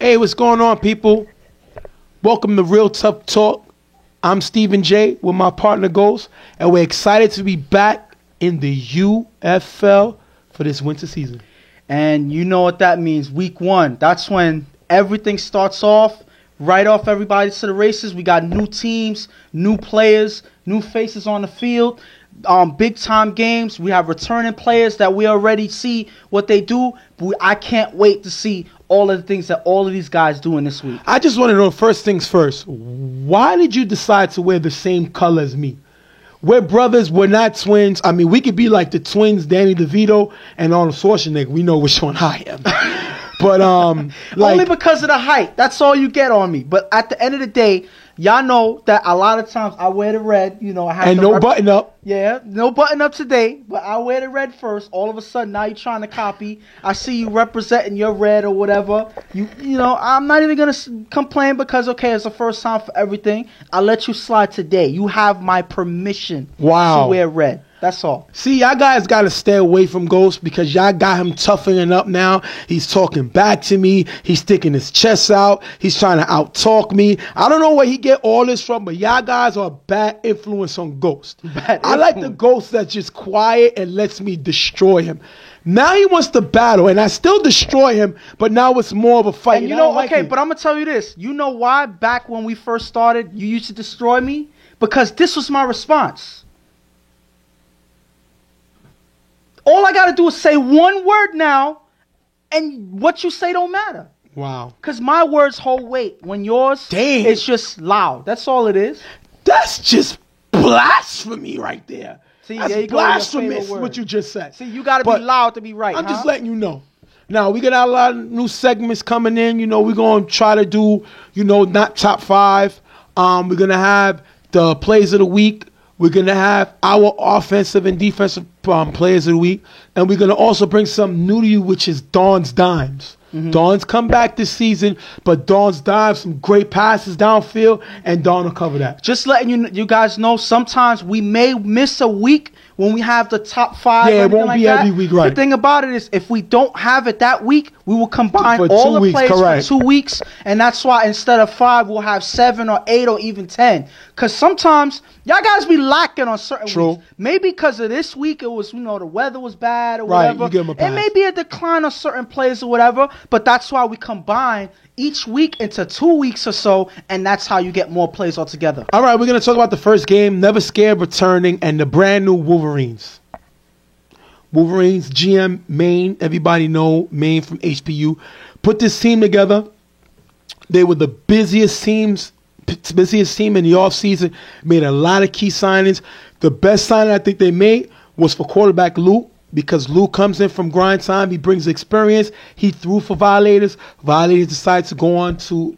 Hey, what's going on, people? Welcome to Real Tough Talk. I'm Stephen J with my partner Ghost, and we're excited to be back in the UFL for this winter season. And you know what that means. Week 1, that's when everything starts off. Right off, everybody to the races. We got new teams, new players, new faces on the field. Big time games. We have returning players that we already see what they do. I can't wait to see all of the things that all of these guys doing this week. I just want to know, first things first, why did you decide to wear the same color as me? We're brothers, we're not twins. I mean, we could be like the twins, Danny DeVito and Arnold Schwarzenegger. We know which one I am. But only because of the height. That's all you get on me. But at the end of the day, y'all know that a lot of times I wear the red. You know, I have and no button up. Yeah, no button up today. But I wear the red first. All of a sudden, now you're trying to copy. I see you representing your red or whatever. You know, I'm not even gonna complain because it's the first time for everything. I'll let you slide today. You have my permission. Wow. To wear red. That's all. See, y'all guys got to stay away from Ghost because y'all got him toughening up now. He's talking back to me. He's sticking his chest out. He's trying to out-talk me. I don't know where he get all this from, but y'all guys are a bad influence on Ghost. I like the Ghost that's just quiet and lets me destroy him. Now he wants to battle, and I still destroy him, but now it's more of a fight. And you know, but I'm going to tell you this. You know why back when we first started, you used to destroy me? Because this was my response. All I got to do is say one word now, and what you say don't matter. Wow. Because my words hold weight. When yours is just loud. That's all it is. That's just blasphemy right there. See, that's there you blasphemous what you just said. See, you got to be loud to be right. I'm just letting you know. Now, we got a lot of new segments coming in. You know, we're going to try to do, not top 5. We're going to have the plays of the week. We're going to have our offensive and defensive players of the week. And we're going to also bring something new to you, which is Dawn's Dimes. Mm-hmm. Dawn's come back this season, but Dawn's Dimes, some great passes downfield, and Dawn will cover that. Just letting you guys know, sometimes we may miss a week when we have the top 5. Yeah, it won't be every week, right. The thing about it is, if we don't have it that week, we will combine all the plays for 2 weeks, and that's why instead of 5, we'll have 7 or 8 or even 10. Because sometimes y'all guys be lacking on certain weeks. Maybe because of this week, it was, the weather was bad or whatever. You give them a pass. It may be a decline on certain plays or whatever, but that's why we combine each week into 2 weeks or so, and that's how you get more plays altogether. All right, we're going to talk about the first game, Never Scared returning, and the brand new Wolverines. Wolverines, GM Maine, everybody know Maine from HPU, put this team together. They were the busiest team in the offseason, made a lot of key signings. The best signing I think they made was for quarterback Lou, because Lou comes in from grind time. He brings experience. He threw for Violators. Violators decides to go on to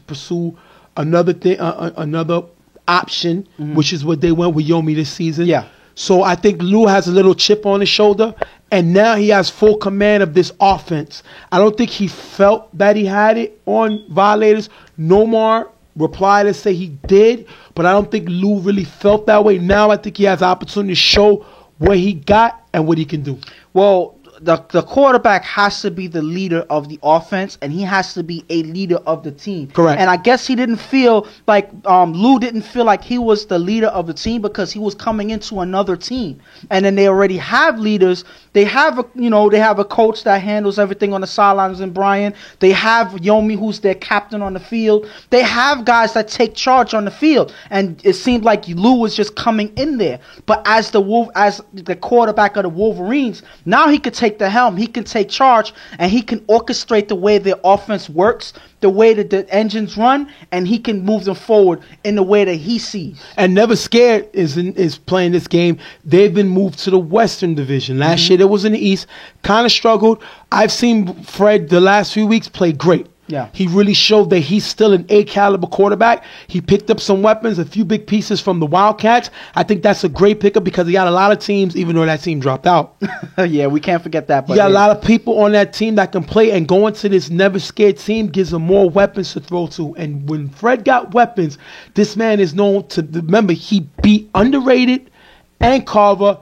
pursue another thing, another option, which is what they went with Yomi this season. Yeah. So I think Lou has a little chip on his shoulder, and now he has full command of this offense. I don't think he felt that he had it on Violators. Nomar replied to say he did, but I don't think Lou really felt that way. Now I think he has the opportunity to show what he got and what he can do. Well, the quarterback has to be the leader of the offense, and he has to be a leader of the team. Correct. And I guess he didn't feel like Lou didn't feel like he was the leader of the team because he was coming into another team, and then they already have leaders. They have a coach that handles everything on the sidelines in Brian. They have Yomi, who's their captain on the field. They have guys that take charge on the field, and it seemed like Lou was just coming in there. But as the quarterback of the Wolverines, now he could take the helm, he can take charge, and he can orchestrate the way their offense works, the way that the engines run, and he can move them forward in the way that he sees. And Never Scared is playing this game. They've been moved to the Western Division. Last year, it was in the East. Kind of struggled. I've seen Fred the last few weeks play great. Yeah. He really showed that he's still an A-caliber quarterback. He picked up some weapons, a few big pieces from the Wildcats. I think that's a great pickup because he got a lot of teams, even though that team dropped out. Yeah, we can't forget that. You got a lot of people on that team that can play, and going to this Never Scared team gives him more weapons to throw to. And when Fred got weapons, this man is known to, remember, he beat Underrated and Carver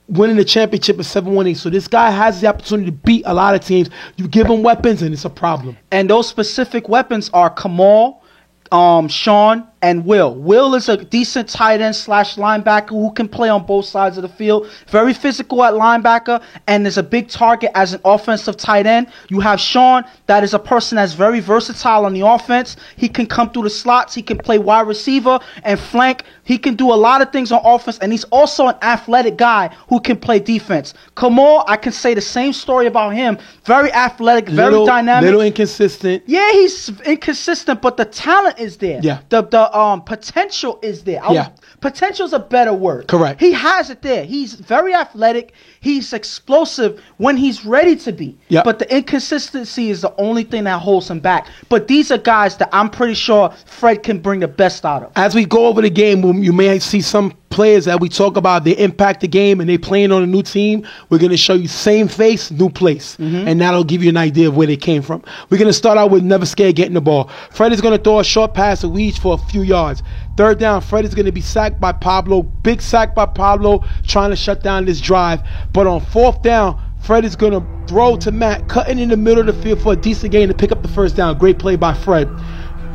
winning the championship at 7-1-8. So this guy has the opportunity to beat a lot of teams. You give him weapons, and it's a problem. And those specific weapons are Kamal, Sean, and Will. Will is a decent tight end / linebacker who can play on both sides of the field. Very physical at linebacker and is a big target as an offensive tight end. You have Sean, that is a person that's very versatile on the offense. He can come through the slots. He can play wide receiver and flank. He can do a lot of things on offense, and he's also an athletic guy who can play defense. Kamal, I can say the same story about him. Very athletic, very dynamic. Little inconsistent. Yeah, he's inconsistent, but the talent is there. Yeah. The potential is there. Potential is a better word. Correct. He has it there. He's very athletic. He's explosive when he's ready to be. Yep. But the inconsistency is the only thing that holds him back. But these are guys that I'm pretty sure Fred can bring the best out of. As we go over the game, you may see some players that we talk about, they impact the game and they playing on a new team. We're going to show you same face, new place. And that'll give you an idea of where they came from. We're going to start out with never scared getting the ball. Fred is going to throw a short pass to Weege for a few yards. Third down, Fred is going to be sacked by Pablo. Big sack by Pablo trying to shut down this drive. But on fourth down, Fred is going to throw to Matt, cutting in the middle of the field for a decent gain to pick up the first down. Great play by Fred.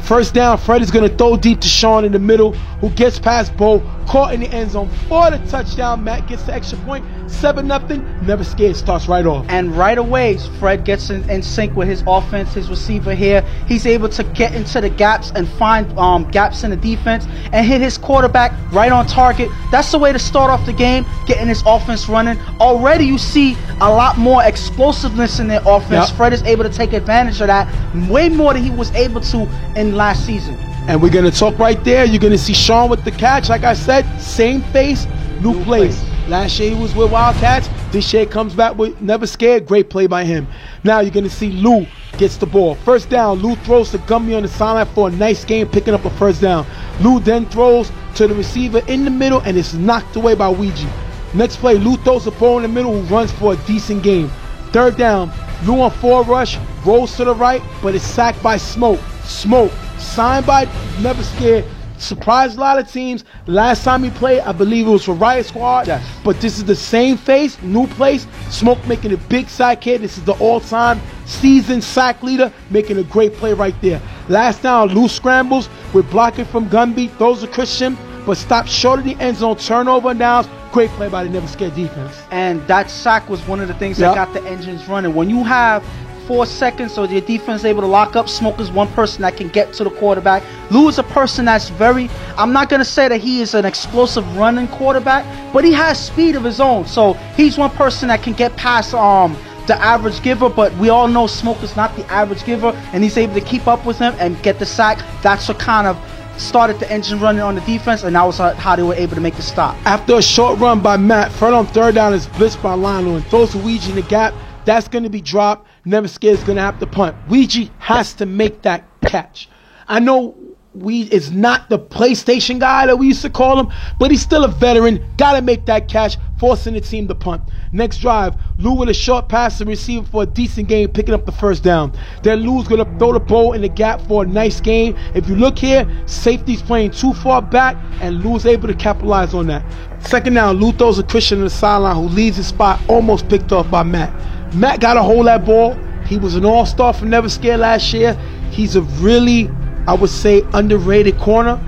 First down, Fred is going to throw deep to Sean in the middle, who gets past Bo, caught in the end zone for the touchdown. Matt gets the extra point, 7-0. Never scared, starts right off. And right away, Fred gets in sync with his offense, his receiver here. He's able to get into the gaps and find gaps in the defense and hit his quarterback right on target. That's the way to start off the game, getting his offense running. Already you see a lot more explosiveness in their offense. Yep. Fred is able to take advantage of that way more than he was able to in last season. And we're going to talk right there. You're going to see Sean with the catch. Like I said, same face, new place. Last year he was with Wildcats. This year comes back with never scared. Great play by him. Now you're going to see Lou gets the ball. First down, Lou throws to Gumby on the sideline for a nice game, picking up a first down. Lou then throws to the receiver in the middle, and it's knocked away by Ouija. Next play, Lou throws the ball in the middle, who runs for a decent game. Third down, Lou on 4 rush, rolls to the right, but is sacked by Smoke. Smoke, signed by Never Scared, surprised a lot of teams. Last time he played, I believe it was for Riot Squad. Yes. But this is the same face, new place. Smoke making a big sack here. This is the all-time seasoned sack leader, making a great play right there. Last down, Lou scrambles with blocking from Gumby, throws to Christian, but stops short of the end zone, turnover and downs. Great play by the Never Scared defense. And that sack was one of the things that got the engines running. When you have 4 seconds so your defense is able to lock up, Smoke is one person that can get to the quarterback. Lou is a person that's very, I'm not going to say that he is an explosive running quarterback, but he has speed of his own. So he's one person that can get past the average giver, but we all know Smoke is not the average giver, and he's able to keep up with him and get the sack. That's what kind of started the engine running on the defense, and that was how they were able to make the stop. After a short run by Matt, Fred on third down is blitzed by Lionel and throws to Ouija in the gap. That's going to be dropped. Never Scared is going to have to punt. Ouija has to make that catch. I know is not the PlayStation guy that we used to call him, but he's still a veteran. Got to make that catch, forcing the team to punt. Next drive, Lou with a short pass to receiver for a decent game, picking up the first down. Then Lou's going to throw the ball in the gap for a nice game. If you look here, safety's playing too far back, and Lou's able to capitalize on that. Second down, Lou throws a Christian in the sideline, who leaves his spot, almost picked off by Matt. Matt got to hold that ball. He was an all-star for Never Scared last year. He's a really, I would say, underrated corner.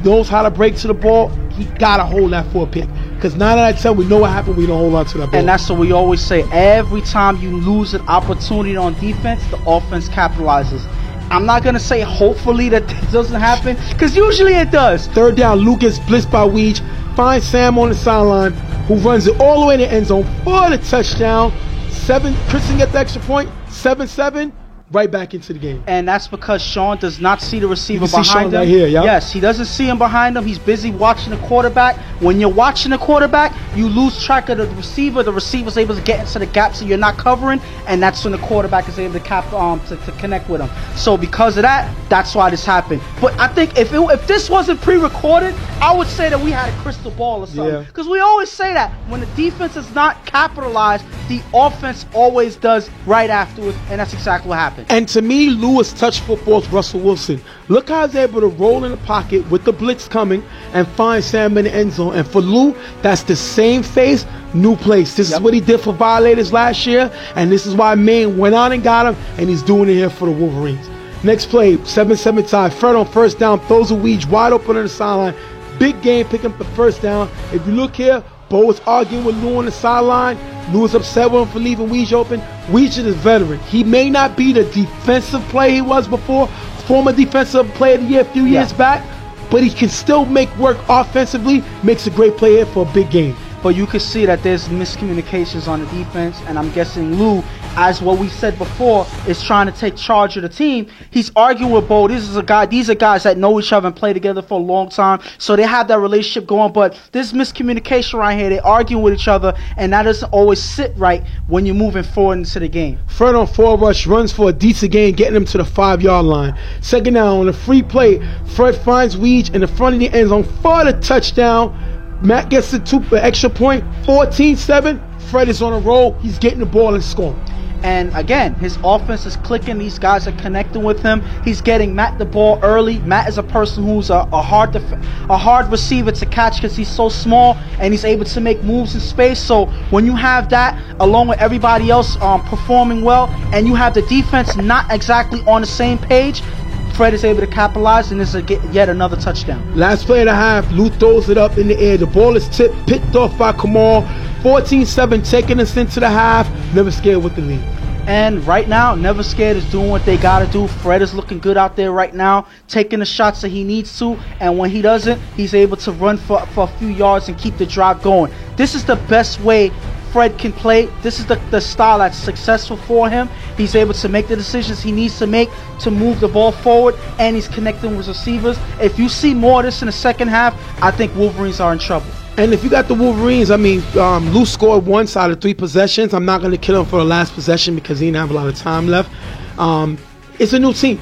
Knows how to break to the ball. He got to hold that for a pick. Because 9 out of 10, we know what happened when you don't hold on to that ball. And that's what we always say. Every time you lose an opportunity on defense, the offense capitalizes. I'm not going to say hopefully that this doesn't happen, because usually it does. Third down, Luke gets blitzed by Weege. Finds Sam on the sideline, who runs it all the way in the end zone for the touchdown. Christian gets the extra point. 7-7. Right back into the game. And that's because Sean does not see the receiver behind him. Right here, yep. Yes, he doesn't see him behind him. He's busy watching the quarterback. When you're watching the quarterback, you lose track of the receiver. The receiver's able to get into the gap so you're not covering, and that's when the quarterback is able to connect with him. So because of that, that's why this happened. But I think if this wasn't pre-recorded, I would say that we had a crystal ball or something. Because we always say that when the defense is not capitalized, the offense always does right afterwards, and that's exactly what happened. And to me, Lewis touch football's Russell Wilson. Look how he's able to roll in the pocket with the blitz coming and find Sam in the end zone. And for Lou, that's the same face, new place. This is what he did for Violators last year, and this is why Maine went out and got him, and he's doing it here for the Wolverines. Next play, 7-7 tie. Fred on first down, throws a Weege wide open on the sideline. Big game, picking up the first down. If you look here, Bo was arguing with Lou on the sideline. Lou was upset with him for leaving Weege open. Weege is a veteran. He may not be the defensive player he was before, former defensive player of the year a few years back, but he can still make work offensively, makes a great play here for a big game. But you can see that there's miscommunications on the defense, and I'm guessing Lou, as what we said before, is trying to take charge of the team. He's arguing with Bo. These are guys that know each other and play together for a long time, so they have that relationship going. But there's miscommunication right here. They're arguing with each other, and that doesn't always sit right when you're moving forward into the game. Fred on 4 rush, runs for a decent gain, getting him to the 5-yard line. Second down on a free play, Fred finds Weege in the front of the end zone for the touchdown. Matt gets the extra point, 14-7. Fred is on a roll. He's getting the ball and scoring. And again, his offense is clicking. These guys are connecting with him. He's getting Matt the ball early. Matt is a person who's a hard receiver to catch because he's so small and he's able to make moves in space. So when you have that, along with everybody else performing well, and you have the defense not exactly on the same page, Fred is able to capitalize, and this is yet another touchdown. Last play of the half, Lou throws it up in the air. The ball is picked off by Kamal. 14-7, taking us into the half. Never Scared with the lead. And right now, Never Scared is doing what they got to do. Fred is looking good out there right now, taking the shots that he needs to. And when he doesn't, he's able to run for a few yards and keep the drive going. This is the best way Fred can play. This is the style that's successful for him. He's able to make the decisions he needs to make to move the ball forward, and he's connecting with receivers. If you see more of this in the second half, I think Wolverines are in trouble. And if you got the Wolverines, I mean, Lou scored once out of 3 possessions. I'm not going to kill him for the last possession because he didn't have a lot of time left. It's a new team.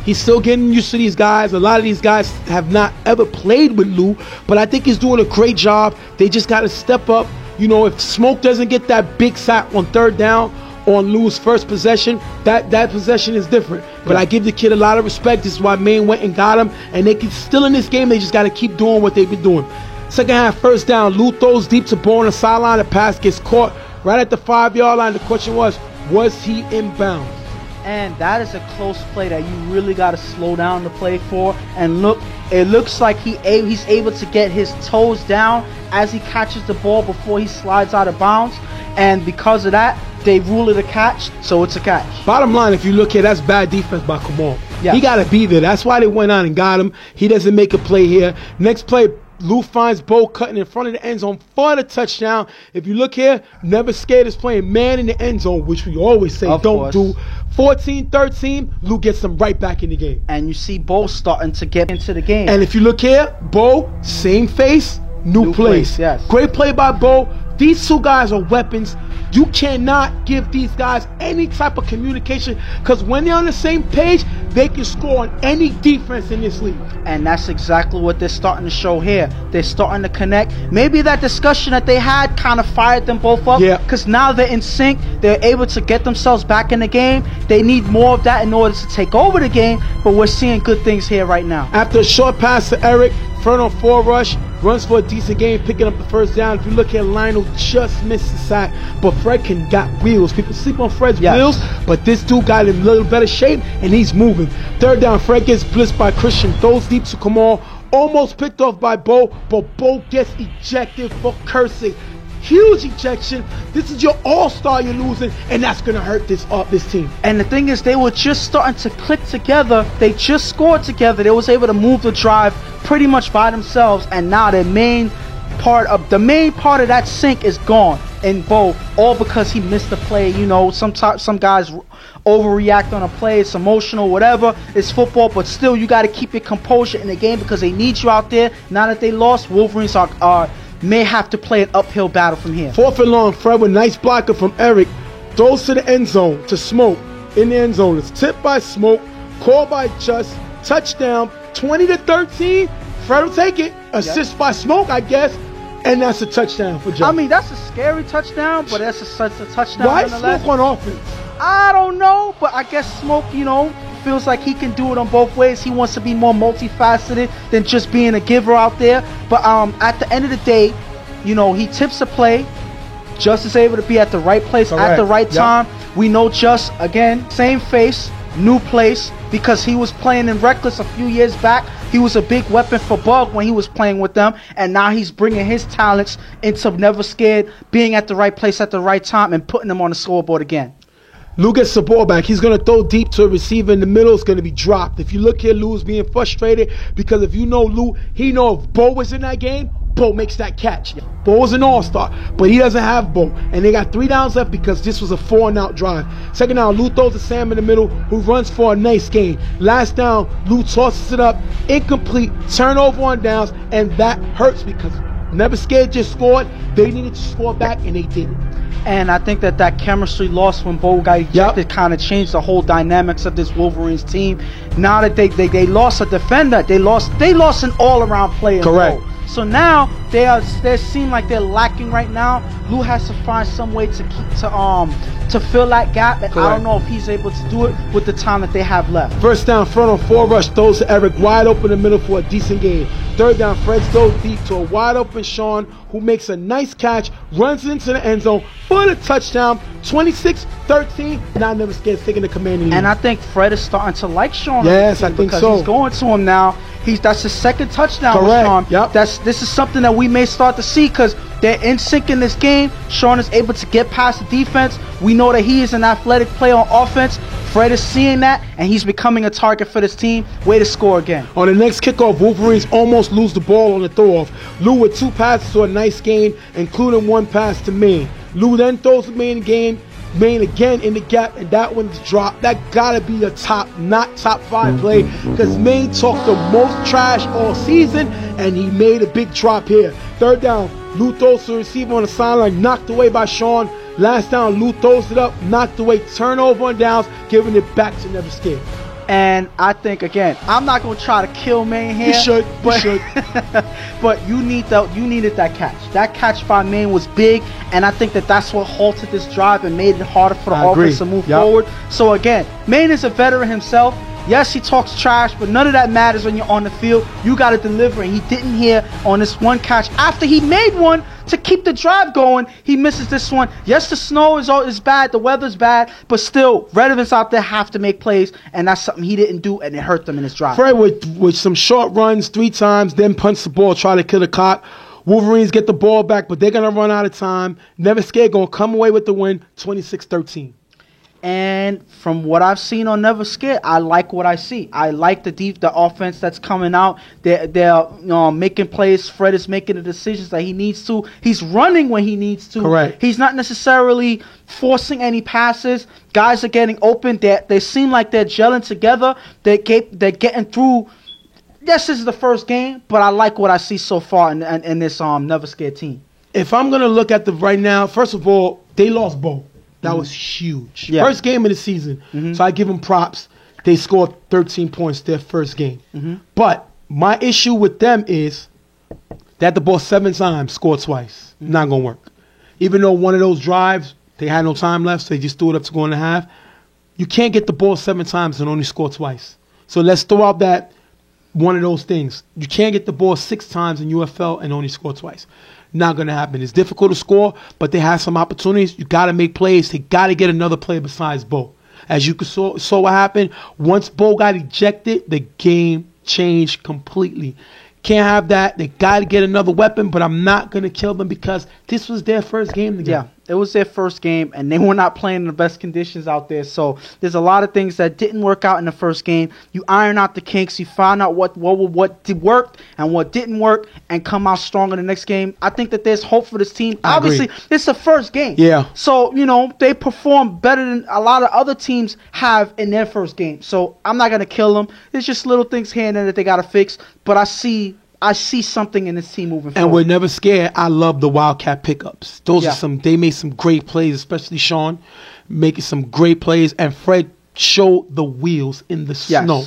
He's still getting used to these guys. A lot of these guys have not ever played with Lou, but I think he's doing a great job. They just got to step up. You know, if Smoke doesn't get that big sack on third down on Lou's first possession, that possession is different. But I give the kid a lot of respect. This is why Maine went and got him. And they can still in this game, they just got to keep doing what they've been doing. Second half, first down, Lou throws deep to Bo on the sideline. The pass gets caught right at the 5-yard line. The question was he inbounds? And that is a close play that you really got to slow down the play for. And look, it looks like he's able to get his toes down as he catches the ball before he slides out of bounds. And because of that, they rule it a catch, so it's a catch. Bottom line, if you look here, that's bad defense by Kamal. Yes. He got to be there. That's why they went on and got him. He doesn't make a play here. Next play, Lou finds Bo cutting in front of the end zone for the touchdown. If you look here, Never Scared is playing man in the end zone, which we always say don't do. 14-13, Lou gets them right back in the game. And you see Bo starting to get into the game. And if you look here, Bo, same face, new place. Yes. Great play by Bo. These two guys are weapons. You cannot give these guys any type of communication because when they're on the same page, they can score on any defense in this league. And that's exactly what they're starting to show here. They're starting to connect. Maybe that discussion that they had kind of fired them both up. Yeah. Because now they're in sync. They're able to get themselves back in the game. They need more of that in order to take over the game. But we're seeing good things here right now. After a short pass to Eric, Fred on 4 rush, runs for a decent game, picking up the first down. If you look at Lionel, just missed the sack, but Fred got wheels. People sleep on Fred's wheels, but this dude got in a little better shape, and he's moving. Third down, Fred gets blitzed by Christian, throws deep to Kamal, almost picked off by Bo, but Bo gets ejected for cursing. Huge ejection. This is your all-star you're losing, and that's going to hurt this team. And the thing is, they were just starting to click together. They just scored together. They was able to move the drive pretty much by themselves, and now the main part of that sync is gone in Bo, all because he missed the play. You know, some guys overreact on a play. It's emotional, whatever. It's football, but still, you got to keep your composure in the game because they need you out there. Now that they lost, Wolverines may have to play an uphill battle from here. 4th and long, Fred with nice blocker from Eric. Throws to the end zone to Smoke. In the end zone. It's tipped by Smoke. Called by Just. Touchdown. 20-13. Fred will take it. Assist by Smoke, I guess. And that's a touchdown for Just. I mean, that's a scary touchdown, but that's a touchdown. Why Smoke on offense? I don't know, but I guess Smoke, feels like he can do it on both ways. He wants to be more multifaceted than just being a giver out there. But at the end of the day, he tips the play. Just is able to be at the right place at the right time. We know Just, again, same face, new place, because he was playing in Reckless a few years back. He was a big weapon for Bug when he was playing with them, and now he's bringing his talents into Never Scared, being at the right place at the right time and putting them on the scoreboard again. Lou gets the ball back. He's going to throw deep to a receiver in the middle. It's going to be dropped. If you look here, Lou is being frustrated because if you know Lou, he know if Bo was in that game, Bo makes that catch. Bo was an all-star, but he doesn't have Bo. And they got 3 downs left because this was a 4-and-out drive. Second down, Lou throws to Sam in the middle, who runs for a nice gain. Last down, Lou tosses it up, incomplete, turnover on downs, and that hurts because Never Scared just scored. They needed to score back, and they didn't. And I think that chemistry lost when Bo got ejected kind of changed the whole dynamics of this Wolverines team. Now that they lost a defender, they lost an all-around player. Correct. So now they seem like they're lacking right now. Lou has to find some way to fill that gap, and I don't know if he's able to do it with the time that they have left. First down, front on 4 rush, throws to Eric wide open in the middle for a decent gain. Third down, Fred throws deep to a wide open Sean, who makes a nice catch, runs into the end zone for the touchdown. 26-13. Now Never Scared taking the commanding lead. And I think Fred is starting to like Sean. Yes, I think so. He's going to him now. That's his second touchdown. Correct. With Sean. This is something that we may start to see because they're in sync in this game. Sean is able to get past the defense. We know that he is an athletic player on offense. Fred is seeing that, and he's becoming a target for this team. Way to score again. On the next kickoff, Wolverines almost lose the ball on the throw-off. Lou with 2 passes to a nice gain, including 1 pass to Maine. Lou then throws to Maine again in the gap, and that one's dropped. That gotta be a top 5 play because Maine talked the most trash all season, and he made a big drop here. Third down, Lou throws to the receiver on the sideline, knocked away by Sean. Last down, Lou throws it up, knocked away, turnover on downs, giving it back to Never Scared. And I think, again, I'm not going to try to kill Maine here. You should. But you needed that catch. That catch by Maine was big, and I think that's what halted this drive and made it harder for the offense to move forward. So, again, Maine is a veteran himself. Yes, he talks trash, but none of that matters when you're on the field. You got to deliver, and he didn't here on this one catch. After he made one to keep the drive going, he misses this one. Yes, the snow is bad, the weather's bad, but still, veterans out there have to make plays, and that's something he didn't do, and it hurt them in his drive. Fred with some short runs 3 times, then punts the ball, try to kill the clock. Wolverines get the ball back, but they're going to run out of time. Never Scared going to come away with the win, 26-13. And from what I've seen on Never Scared, I like what I see. I like the offense that's coming out. They're making plays. Fred is making the decisions that he needs to. He's running when he needs to. Correct. He's not necessarily forcing any passes. Guys are getting open. They seem like they're gelling together. They're getting through. Yes, this is the first game, but I like what I see so far in this Never Scared team. If I'm going to look at right now, first of all, they lost Bo. That was huge. Yeah. First game of the season. So I give them props. They scored 13 points their first game. But my issue with them is they had the ball 7 times, scored twice. Not going to work. Even though one of those drives, they had no time left, so they just threw it up to go in the half. You can't get the ball 7 times and only score twice. So let's throw out that one of those things. You can't get the ball 6 times in UFL and only score twice. Not going to happen. It's difficult to score, but they have some opportunities. You got to make plays. They got to get another player besides Bo. As you saw what happened, once Bo got ejected, the game changed completely. Can't have that. They got to get another weapon, but I'm not going to kill them because this was their first game together. Yeah, it was their first game, and they were not playing in the best conditions out there. So there's a lot of things that didn't work out in the first game. You iron out the kinks. You find out what worked and what didn't work and come out strong in the next game. I think that there's hope for this team. Obviously, it's the first game. Yeah. So, they perform better than a lot of other teams have in their first game. So I'm not going to kill them. There's just little things here and there that they got to fix. But I see something in this team moving forward. And we're Never Scared. I love the Wildcat pickups. Those are they made some great plays, especially Sean, making some great plays. And Fred showed the wheels in the snow.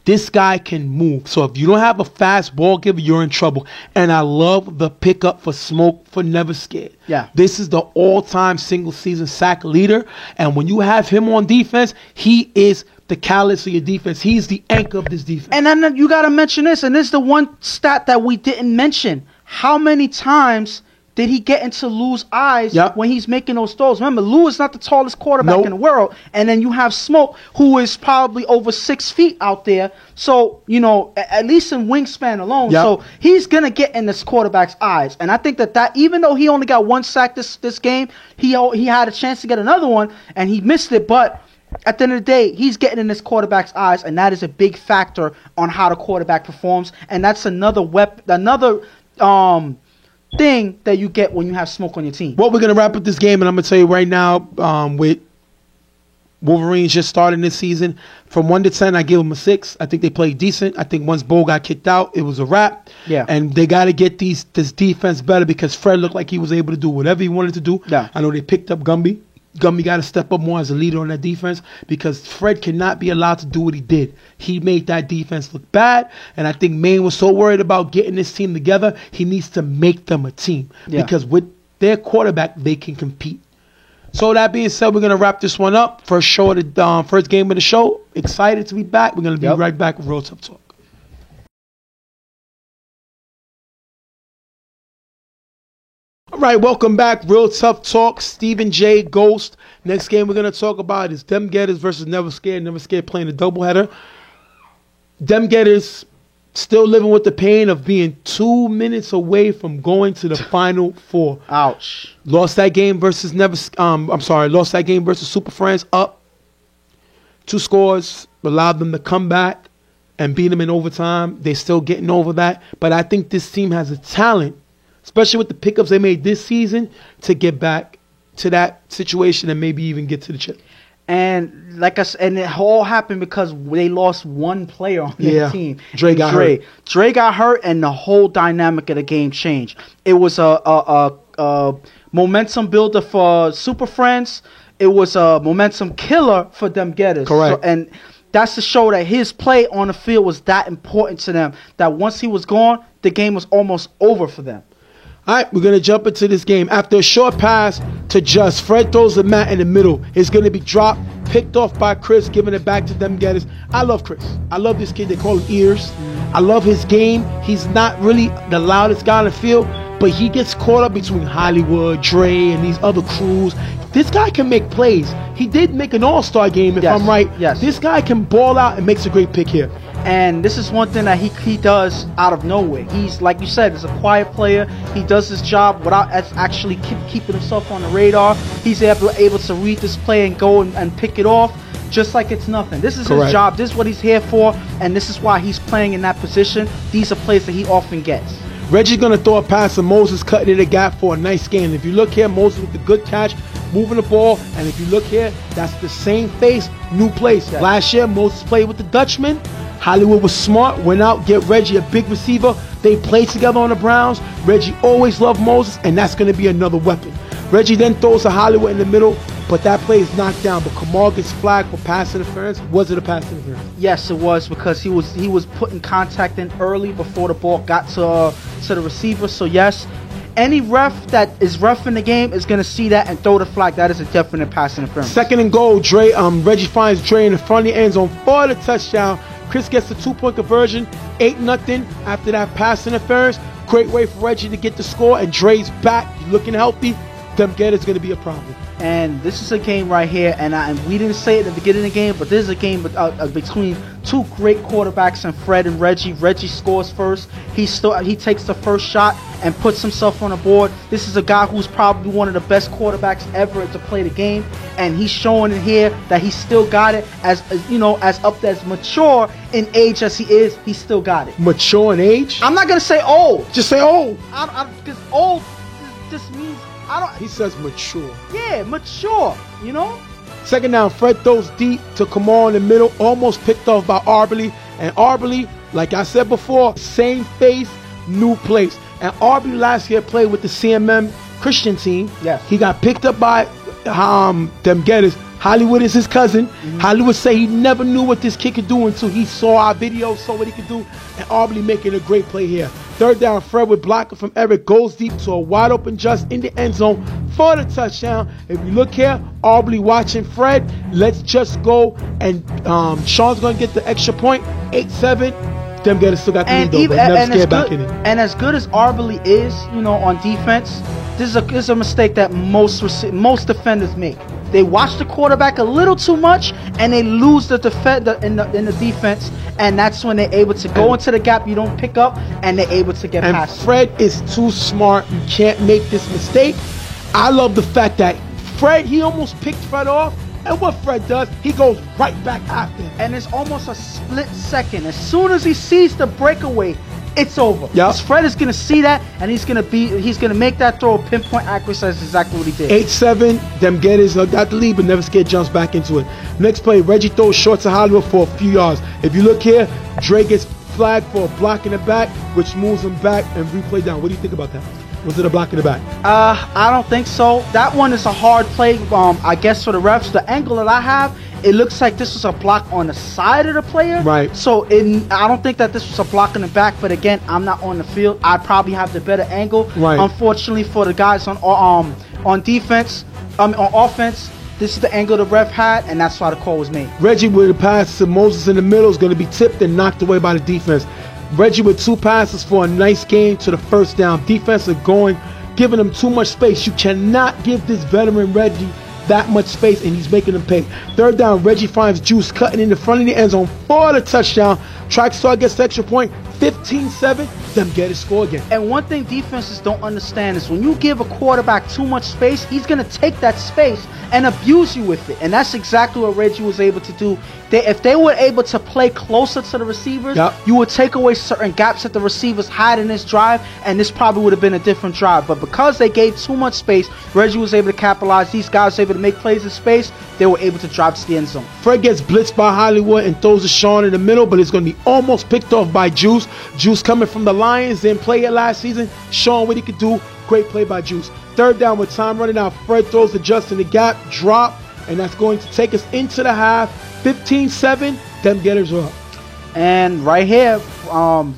This guy can move. So if you don't have a fast ball giver, you're in trouble. And I love the pickup for Smoke for Never Scared. Yeah. This is the all-time single-season sack leader. And when you have him on defense, he is the callus of your defense. He's the anchor of this defense. And then you got to mention this, and this is the one stat that we didn't mention. How many times did he get into Lou's eyes when he's making those throws? Remember, Lou is not the tallest quarterback in the world. And then you have Smoke, who is probably over 6 feet out there. So, at least in wingspan alone. So he's going to get in this quarterback's eyes. And I think that even though he only got 1 sack this game, he had a chance to get another one, and he missed it. But at the end of the day, he's getting in this quarterback's eyes, and that is a big factor on how the quarterback performs. And that's another thing that you get when you have Smoke on your team. Well, we're going to wrap up this game, and I'm going to tell you right now, with Wolverines just starting this season, from 1 to 10, I give them a 6. I think they played decent. I think once Bo got kicked out, it was a wrap. Yeah. And they got to get this defense better because Fred looked like he was able to do whatever he wanted to do. Yeah. I know they picked up Gumby. Gumby got to step up more as a leader on that defense because Fred cannot be allowed to do what he did. He made that defense look bad, and I think Maine was so worried about getting this team together, he needs to make them a team because with their quarterback, they can compete. So that being said, we're going to wrap this one up. First game of the show. Excited to be back. We're going to be right back with Real Tough Talk. All right, welcome back. Real Tough Talk. Stephen J. Ghost. Next game we're going to talk about is Dem Getters versus Never Scared. Never Scared playing a doubleheader. Dem Getters still living with the pain of being 2 minutes away from going to the Final Four. Ouch. Lost that game versus lost that game versus Super Friends up 2 scores, allowed them to come back and beat them in overtime. They're still getting over that. But I think this team has a talent, especially with the pickups they made this season, to get back to that situation and maybe even get to the chip. And like I said, and it all happened because they lost one player on their team. Dre got hurt. Dre got hurt, and the whole dynamic of the game changed. It was a momentum builder for Super Friends. It was a momentum killer for Dem Getters. Correct. And that's to show that his play on the field was that important to them, that once he was gone, the game was almost over for them. All right, we're going to jump into this game. After a short pass to Just, Fred throws the mat in the middle. It's going to be dropped, picked off by Chris, giving it back to Dem Getters. I love Chris. I love this kid. They call him Ears. I love his game. He's not really the loudest guy on the field, but he gets caught up between Hollywood, Dre, and these other crews. This guy can make plays. He did make an all-star game, if I'm right. Yes. This guy can ball out and makes a great pick here. And this is one thing that he does out of nowhere. He's, like you said, he's a quiet player. He does his job without actually keeping himself on the radar. He's able to read this play and go and pick it off just like it's nothing. This is his job. This is what he's here for, and this is why he's playing in that position. These are plays that he often gets. Reggie's going to throw a pass to Moses, cutting in the gap for a nice gain. If you look here, Moses with the good catch, moving the ball. And if you look here, that's the same face, new place. Yes. Last year, Moses played with the Dutchman. Hollywood was smart, went out, get Reggie a big receiver. They played together on the Browns. Reggie always loved Moses, and that's going to be another weapon. Reggie then throws to Hollywood in the middle, but that play is knocked down. But Kamal gets flagged for pass interference. Was it a pass interference? Yes, it was, because he was putting contact in early before the ball got to the receiver. So yes, any ref that is roughing the game is going to see that and throw the flag. That is a definite pass interference. Second and goal, Reggie finds Dre in the front of the end zone for the touchdown. Chris gets the 2-point conversion, 8-0 after that pass interference. Great way for Reggie to get the score, and Dre's back. He's looking healthy. Dem Getters going to be a problem. And this is a game right here, and we didn't say it at the beginning of the game, but this is a game between two great quarterbacks, and Fred and Reggie. Reggie scores first. He takes the first shot and puts himself on the board. This is a guy who's probably one of the best quarterbacks ever to play the game, and he's showing it here that he still got it. As mature in age as he is, he still got it. Mature in age? I'm not gonna say old. Just say old. Because old just means. He says mature. Yeah, mature, Second down, Fred throws deep to Kamal in the middle, almost picked off by Arberly. And Arberly, like I said before, same face, new place. And Arberly last year played with the CMM Christian team. Yes. He got picked up by Dem Getters, Hollywood is his cousin. Hollywood say he never knew what this kid could do until he saw our video, saw what he could do, and Aubrey making a great play here. Third down, Fred with blocker from Eric goes deep to a wide open just in the end zone for the touchdown. If you look here, Aubrey watching Fred. Let's just go, and Sean's going to get the extra point, 8-7. Them guys still got the lead, though, but never scared back in it. And as good as Arbery is, on defense, this is a mistake that most defenders make. They watch the quarterback a little too much, and they lose the defender in the defense, and that's when they're able to go into the gap you don't pick up, and they're able to get past. And Fred is too smart. You can't make this mistake. I love the fact that Fred, he almost picked Fred off, and what Fred does, he goes right back after him. And it's almost a split second. As soon as he sees the breakaway, it's over. Yep. Because Fred is gonna see that, and he's gonna make that throw a pinpoint accuracy. That's exactly what he did. 8-7. Them getters got the lead, but never scared jumps back into it. Next play, Reggie throws short to Hollywood for a few yards. If you look here, Dre gets flagged for a block in the back, which moves him back and replay down. What do you think about that? Was it a block in the back? I don't think so. That one is a hard play. I guess for the refs, the angle that I have, it looks like this was a block on the side of the player. Right. So I don't think that this was a block in the back. But again, I'm not on the field. I probably have the better angle. Right. Unfortunately for the guys on defense, on offense, this is the angle the ref had, and that's why the call was made. Reggie with a pass to Moses in the middle is going to be tipped and knocked away by the defense. Reggie with 2 passes for a nice gain to the first down. Defense are giving him too much space. You cannot give this veteran Reggie that much space, and he's making them pay. Third down, Reggie finds Juice cutting in the front of the end zone for the touchdown. Trackstar gets the extra point, 15-7. Them get a score again. And one thing defenses don't understand is when you give a quarterback too much space, he's going to take that space and abuse you with it. And that's exactly what Reggie was able to do. If they were able to play closer to the receivers, you would take away certain gaps that the receivers had in this drive, and this probably would have been a different drive. But because they gave too much space, Reggie was able to capitalize. These guys were able to make plays in space. They were able to drive to the end zone. Fred gets blitzed by Hollywood and throws to Sean in the middle, but it's going to be almost picked off by Juice. Juice coming from the Lions, didn't play it last season. Sean, what he could do, great play by Juice. Third down with time running out, Fred throws to Justin the gap, drop, and that's going to take us into the half. 15-7, them getters are up. And right here,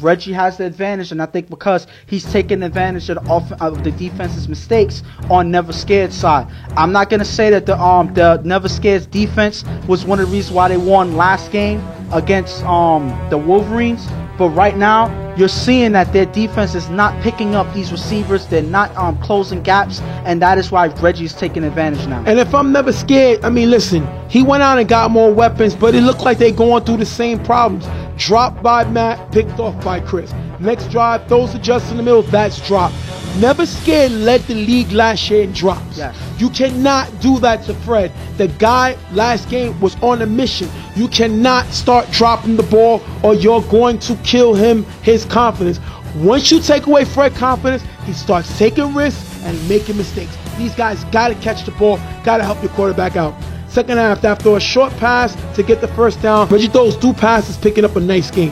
Reggie has the advantage, and I think because he's taking advantage of the defense's mistakes on Never Scared side. I'm not gonna say that the Never Scared's defense was one of the reasons why they won last game against the Wolverines, but right now you're seeing that their defense is not picking up these receivers. They're not closing gaps, and that is why Reggie's taking advantage now. And if I'm Never Scared, I mean, listen, he went out and got more weapons, but it looked like they're going through the same problems. Dropped by Matt, picked off by Chris. Next drive, throws to Justin in the middle, that's dropped. Never Scared led the league last year in drops. Yes. You cannot do that to Fred. The guy last game was on a mission. You cannot start dropping the ball or you're going to kill him, his confidence. Once you take away Fred's confidence, he starts taking risks and making mistakes. These guys got to catch the ball, got to help your quarterback out. Second half, after a short pass to get the first down, Reggie throws 2 passes, picking up a nice gain.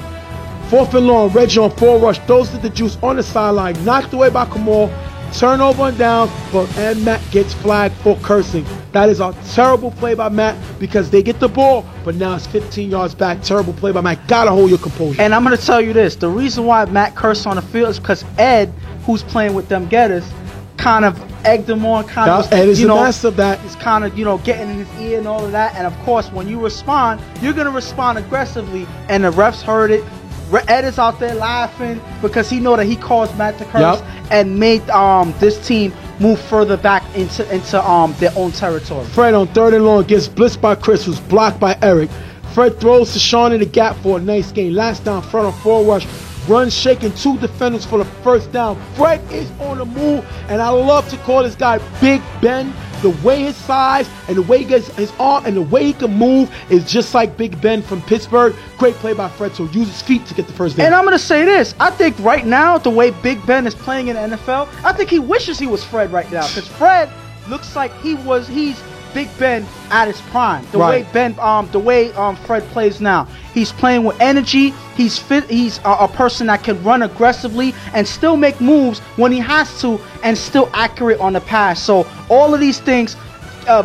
4th and long, Reggie on 4 rush, throws to the Juice on the sideline, knocked away by Kamal, turnover and down, and Matt gets flagged for cursing. That is a terrible play by Matt because they get the ball, but now it's 15 yards back. Terrible play by Matt. Gotta hold your composure. And I'm going to tell you this. The reason why Matt cursed on the field is because Ed, who's playing with them getters, kind of egged him on, Ed is the master of that. He's kind of, getting in his ear and all of that. And of course, when you respond, you're going to respond aggressively. And the refs heard it. Ed is out there laughing because he know that he caused Matt to curse and made this team move further back into their own territory. Fred on 3rd and long gets blitzed by Chris, who's blocked by Eric. Fred throws to Sean in the gap for a nice gain. Last down front on 4 rush. Runs shaking 2 defenders for the first down. Fred is on the move, and I love to call this guy Big Ben. The way his size and the way he gets his arm and the way he can move is just like Big Ben from Pittsburgh. Great play by Fred, so use his feet to get the first down. And I'm going to say this. I think right now, the way Big Ben is playing in the NFL, I think he wishes he was Fred right now. Because Fred looks like he's Big Ben at his prime. The way Fred plays now. He's playing with energy. He's fit. He's a person that can run aggressively and still make moves when he has to, and still accurate on the pass. So all of these things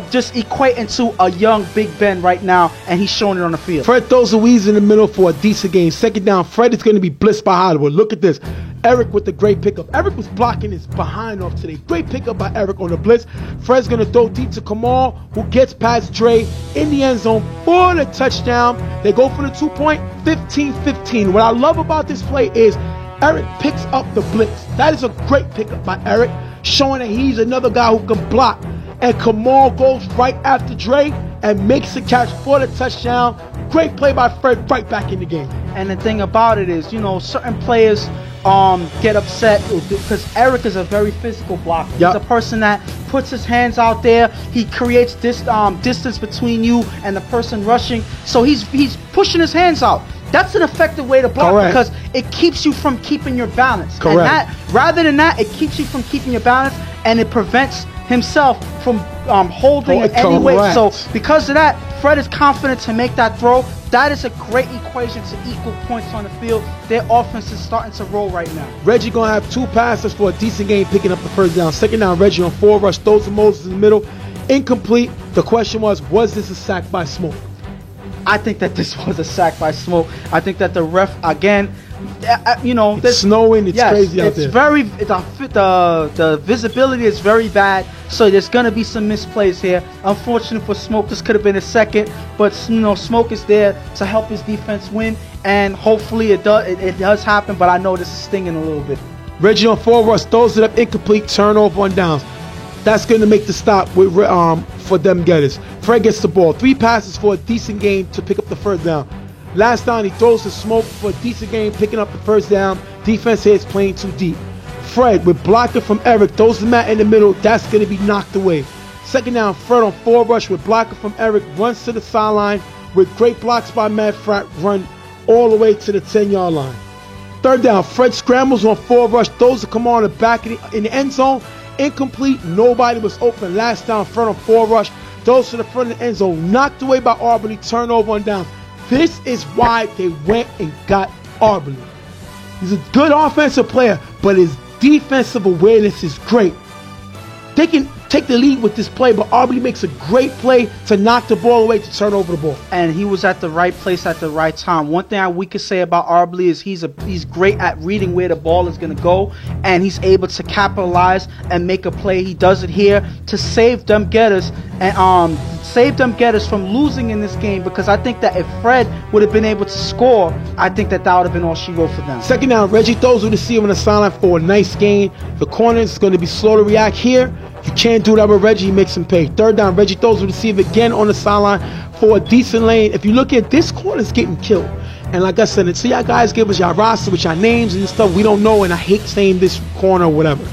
just equate into a young Big Ben right now, and he's showing it on the field. Fred throws a Weeze in the middle for a decent game. Second down, Fred is going to be blitzed by Hollywood. Look at this. Eric with the great pickup. Eric was blocking his behind off today. Great pickup by Eric on the blitz. Fred's going to throw deep to Kamal, who gets past Dre in the end zone for the touchdown. They go for the 2-point, 15-15. What I love about this play is Eric picks up the blitz. That is a great pickup by Eric, showing that he's another guy who can block. And Kamal goes right after Dre and makes the catch for the touchdown. Great play by Fred, right back in the game. And the thing about it is, certain players get upset because Eric is a very physical blocker. Yep. He's a person that puts his hands out there. He creates this distance between you and the person rushing. So he's pushing his hands out. That's an effective way to block. Correct. Because it keeps you from keeping your balance. Correct. And rather than that, it keeps you from keeping your balance, and it prevents himself from holding in any way. So because of that, Fred is confident to make that throw. That is a great equation to equal points on the field. Their offense is starting to roll right now. Reggie going to have 2 passes for a decent game, picking up the first down. Second down, Reggie on 4 rush, throws to Moses in the middle. Incomplete. The question was this a sack by Smoke? I think that this was a sack by Smoke. I think that the ref, again, it's snowing. It's crazy out there. The visibility is very bad, so there's gonna be some misplays here. Unfortunate for Smoke, this could have been a second, but Smoke is there to help his defense win, and hopefully it does happen. But I know this is stinging a little bit. Reggie on 4 rush, throws it up incomplete, turnover on downs. That's going to make the stop with for them getters. Fred gets the ball. 3 passes for a decent game to pick up the first down. Last down, he throws to Smoke for a decent game, picking up the first down. Defense here is playing too deep. Fred with blocker from Eric, throws the mat in the middle. That's going to be knocked away. Second down, Fred on 4 rush with blocker from Eric, runs to the sideline with great blocks by Matt Frack, run all the way to the 10-yard line. Third down, Fred scrambles on 4 rush, throws to Kamal in the back in the end zone. Incomplete, nobody was open. Last down, Fred on 4 rush, throws to the front of the end zone, knocked away by Arbany, turnover on down. This is why they went and got Arbany. He's a good offensive player, but his defensive awareness is great. They can take the lead with this play, but Arbany makes a great play to knock the ball away, to turn over the ball. And he was at the right place at the right time. One thing we could say about Arbany is he's great at reading where the ball is going to go, and he's able to capitalize and make a play. He does it here to save them getters and save them getters from losing in this game, because I think that if Fred would have been able to score, I think that would have been all she wrote for them. Second down, Reggie throws with the receiver on the sideline for a nice gain. The corner is going to be slow to react here. You can't do that with Reggie. He makes him pay. Third down, Reggie throws with the receiver again on the sideline for a decent lane. If you look at this, corner's getting killed. And like I said, until y'all guys give us y'all roster with y'all names and stuff, we don't know, and I hate saying this corner or whatever.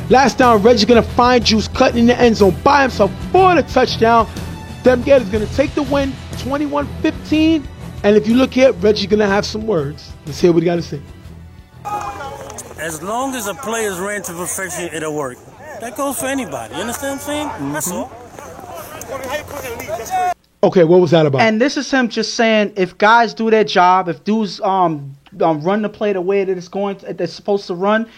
Last down, Reggie's going to find Juice cutting in the end zone by himself for the touchdown. Them Gators going to take the win, 21-15. And if you look here, Reggie's going to have some words. Let's hear what he got to say. As long as a play is ran to perfection, it'll work. That goes for anybody. You understand what I'm saying? That's all. Okay, what was that about? And this is him just saying, if guys do their job, if dudes run the play the way that they're supposed to run,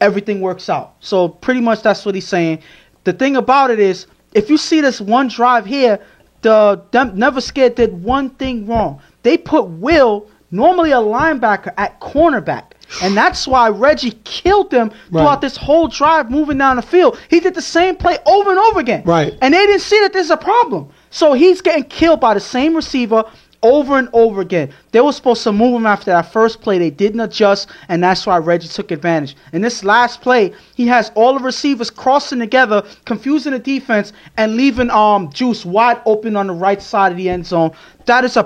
everything works out. So pretty much that's what he's saying. The thing about it is, if you see this one drive here, them Never Scared did one thing wrong. They put Will, normally a linebacker, at cornerback. And that's why Reggie killed them throughout this whole drive moving down the field. He did the same play over and over again. Right. And they didn't see that there's a problem. So he's getting killed by the same receiver over and over again. They were supposed to move him after that first play. They didn't adjust, and that's why Reggie took advantage. In this last play, he has all the receivers crossing together, confusing the defense, and leaving Juice wide open on the right side of the end zone. That is a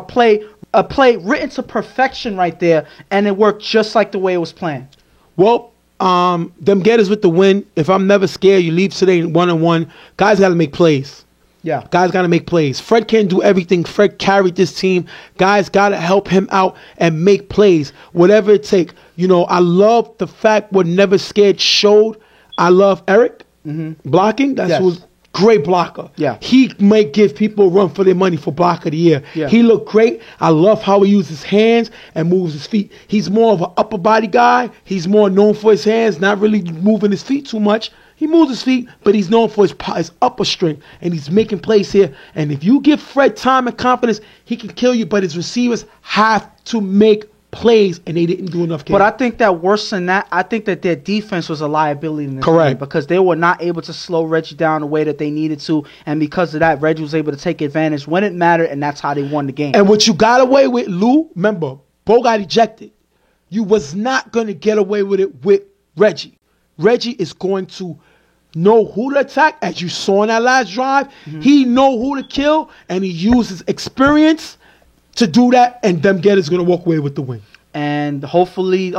play written to perfection right there, and it worked just like the way it was planned. Well, them Gators with the win. If I'm Never Scared, you leave today 1-1. Guys got to make plays. Yeah. Guys got to make plays. Fred can't do everything. Fred carried this team. Guys got to help him out and make plays, whatever it takes. You know, I love the fact what Never Scared showed. I love Eric blocking. That was great blocker. Yeah. He might give people a run for their money for block of the year. Yeah. He looked great. I love how he uses his hands and moves his feet. He's more of an upper body guy. He's more known for his hands, not really moving his feet too much. He moves his feet, but he's known for his upper strength, and he's making plays here. And if you give Fred time and confidence, he can kill you, but his receivers have to make plays, and they didn't do enough. But I think that worse than that, I think that their defense was a liability in this game because they were not able to slow Reggie down the way that they needed to, and because of that, Reggie was able to take advantage when it mattered, and that's how they won the game. And what you got away with, Lou, remember, Bo got ejected. You was not going to get away with it with Reggie. Reggie is going to know who to attack, as you saw in that last drive. He know who to kill, and he uses experience to do that, and them getters going to walk away with the win. And hopefully,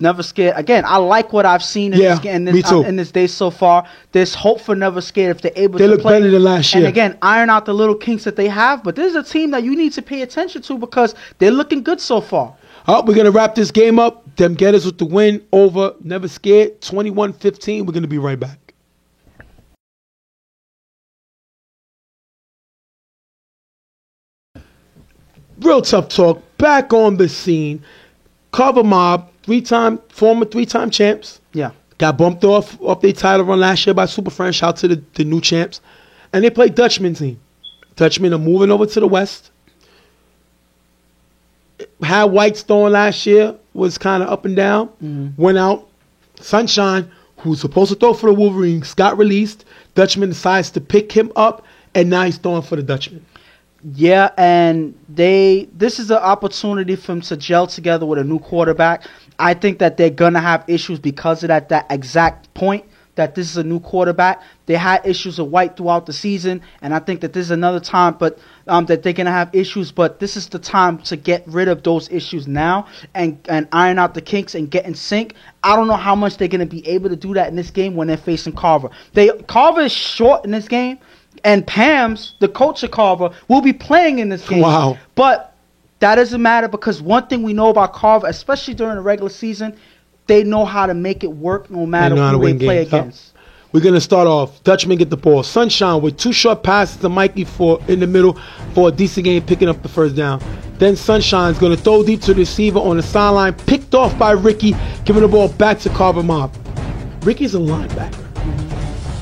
Never Scared. Again, I like what I've seen in this game, in this day so far. There's hope for Never Scared if they're able to play. They look better than last year. And again, iron out the little kinks that they have. But this is a team that you need to pay attention to because they're looking good so far. We're going to wrap this game up. Them getters with the win over Never Scared, 21-15. We're going to be right back. Real tough talk. Back on the scene. Carver Mob, former three-time champs. Yeah. Got bumped off their title run last year by Super Friends. Shout out to the new champs. And they played Dutchman team. Dutchman are moving over to the West. Had White throwing last year, was kind of up and down. Went out. Sunshine, who's supposed to throw for the Wolverines, got released. Dutchman decides to pick him up, and now he's throwing for the Dutchman. Yeah, and this is an opportunity for them to gel together with a new quarterback. I think that they're going to have issues because of that exact point, that this is a new quarterback. They had issues with White throughout the season, and I think that this is another time that they're going to have issues, but this is the time to get rid of those issues now and iron out the kinks and get in sync. I don't know how much they're going to be able to do that in this game when they're facing Carver. Carver is short in this game, and Pam's, the coach of Carver, will be playing in this game. Wow. But that doesn't matter because one thing we know about Carver, especially during the regular season, they know how to make it work no matter who they play against. We're going to start off. Dutchman get the ball. Sunshine with 2 short passes to Mikey in the middle for a decent game, picking up the first down. Then Sunshine's going to throw deep to the receiver on the sideline, picked off by Ricky, giving the ball back to Carver Mob. Ricky's a linebacker.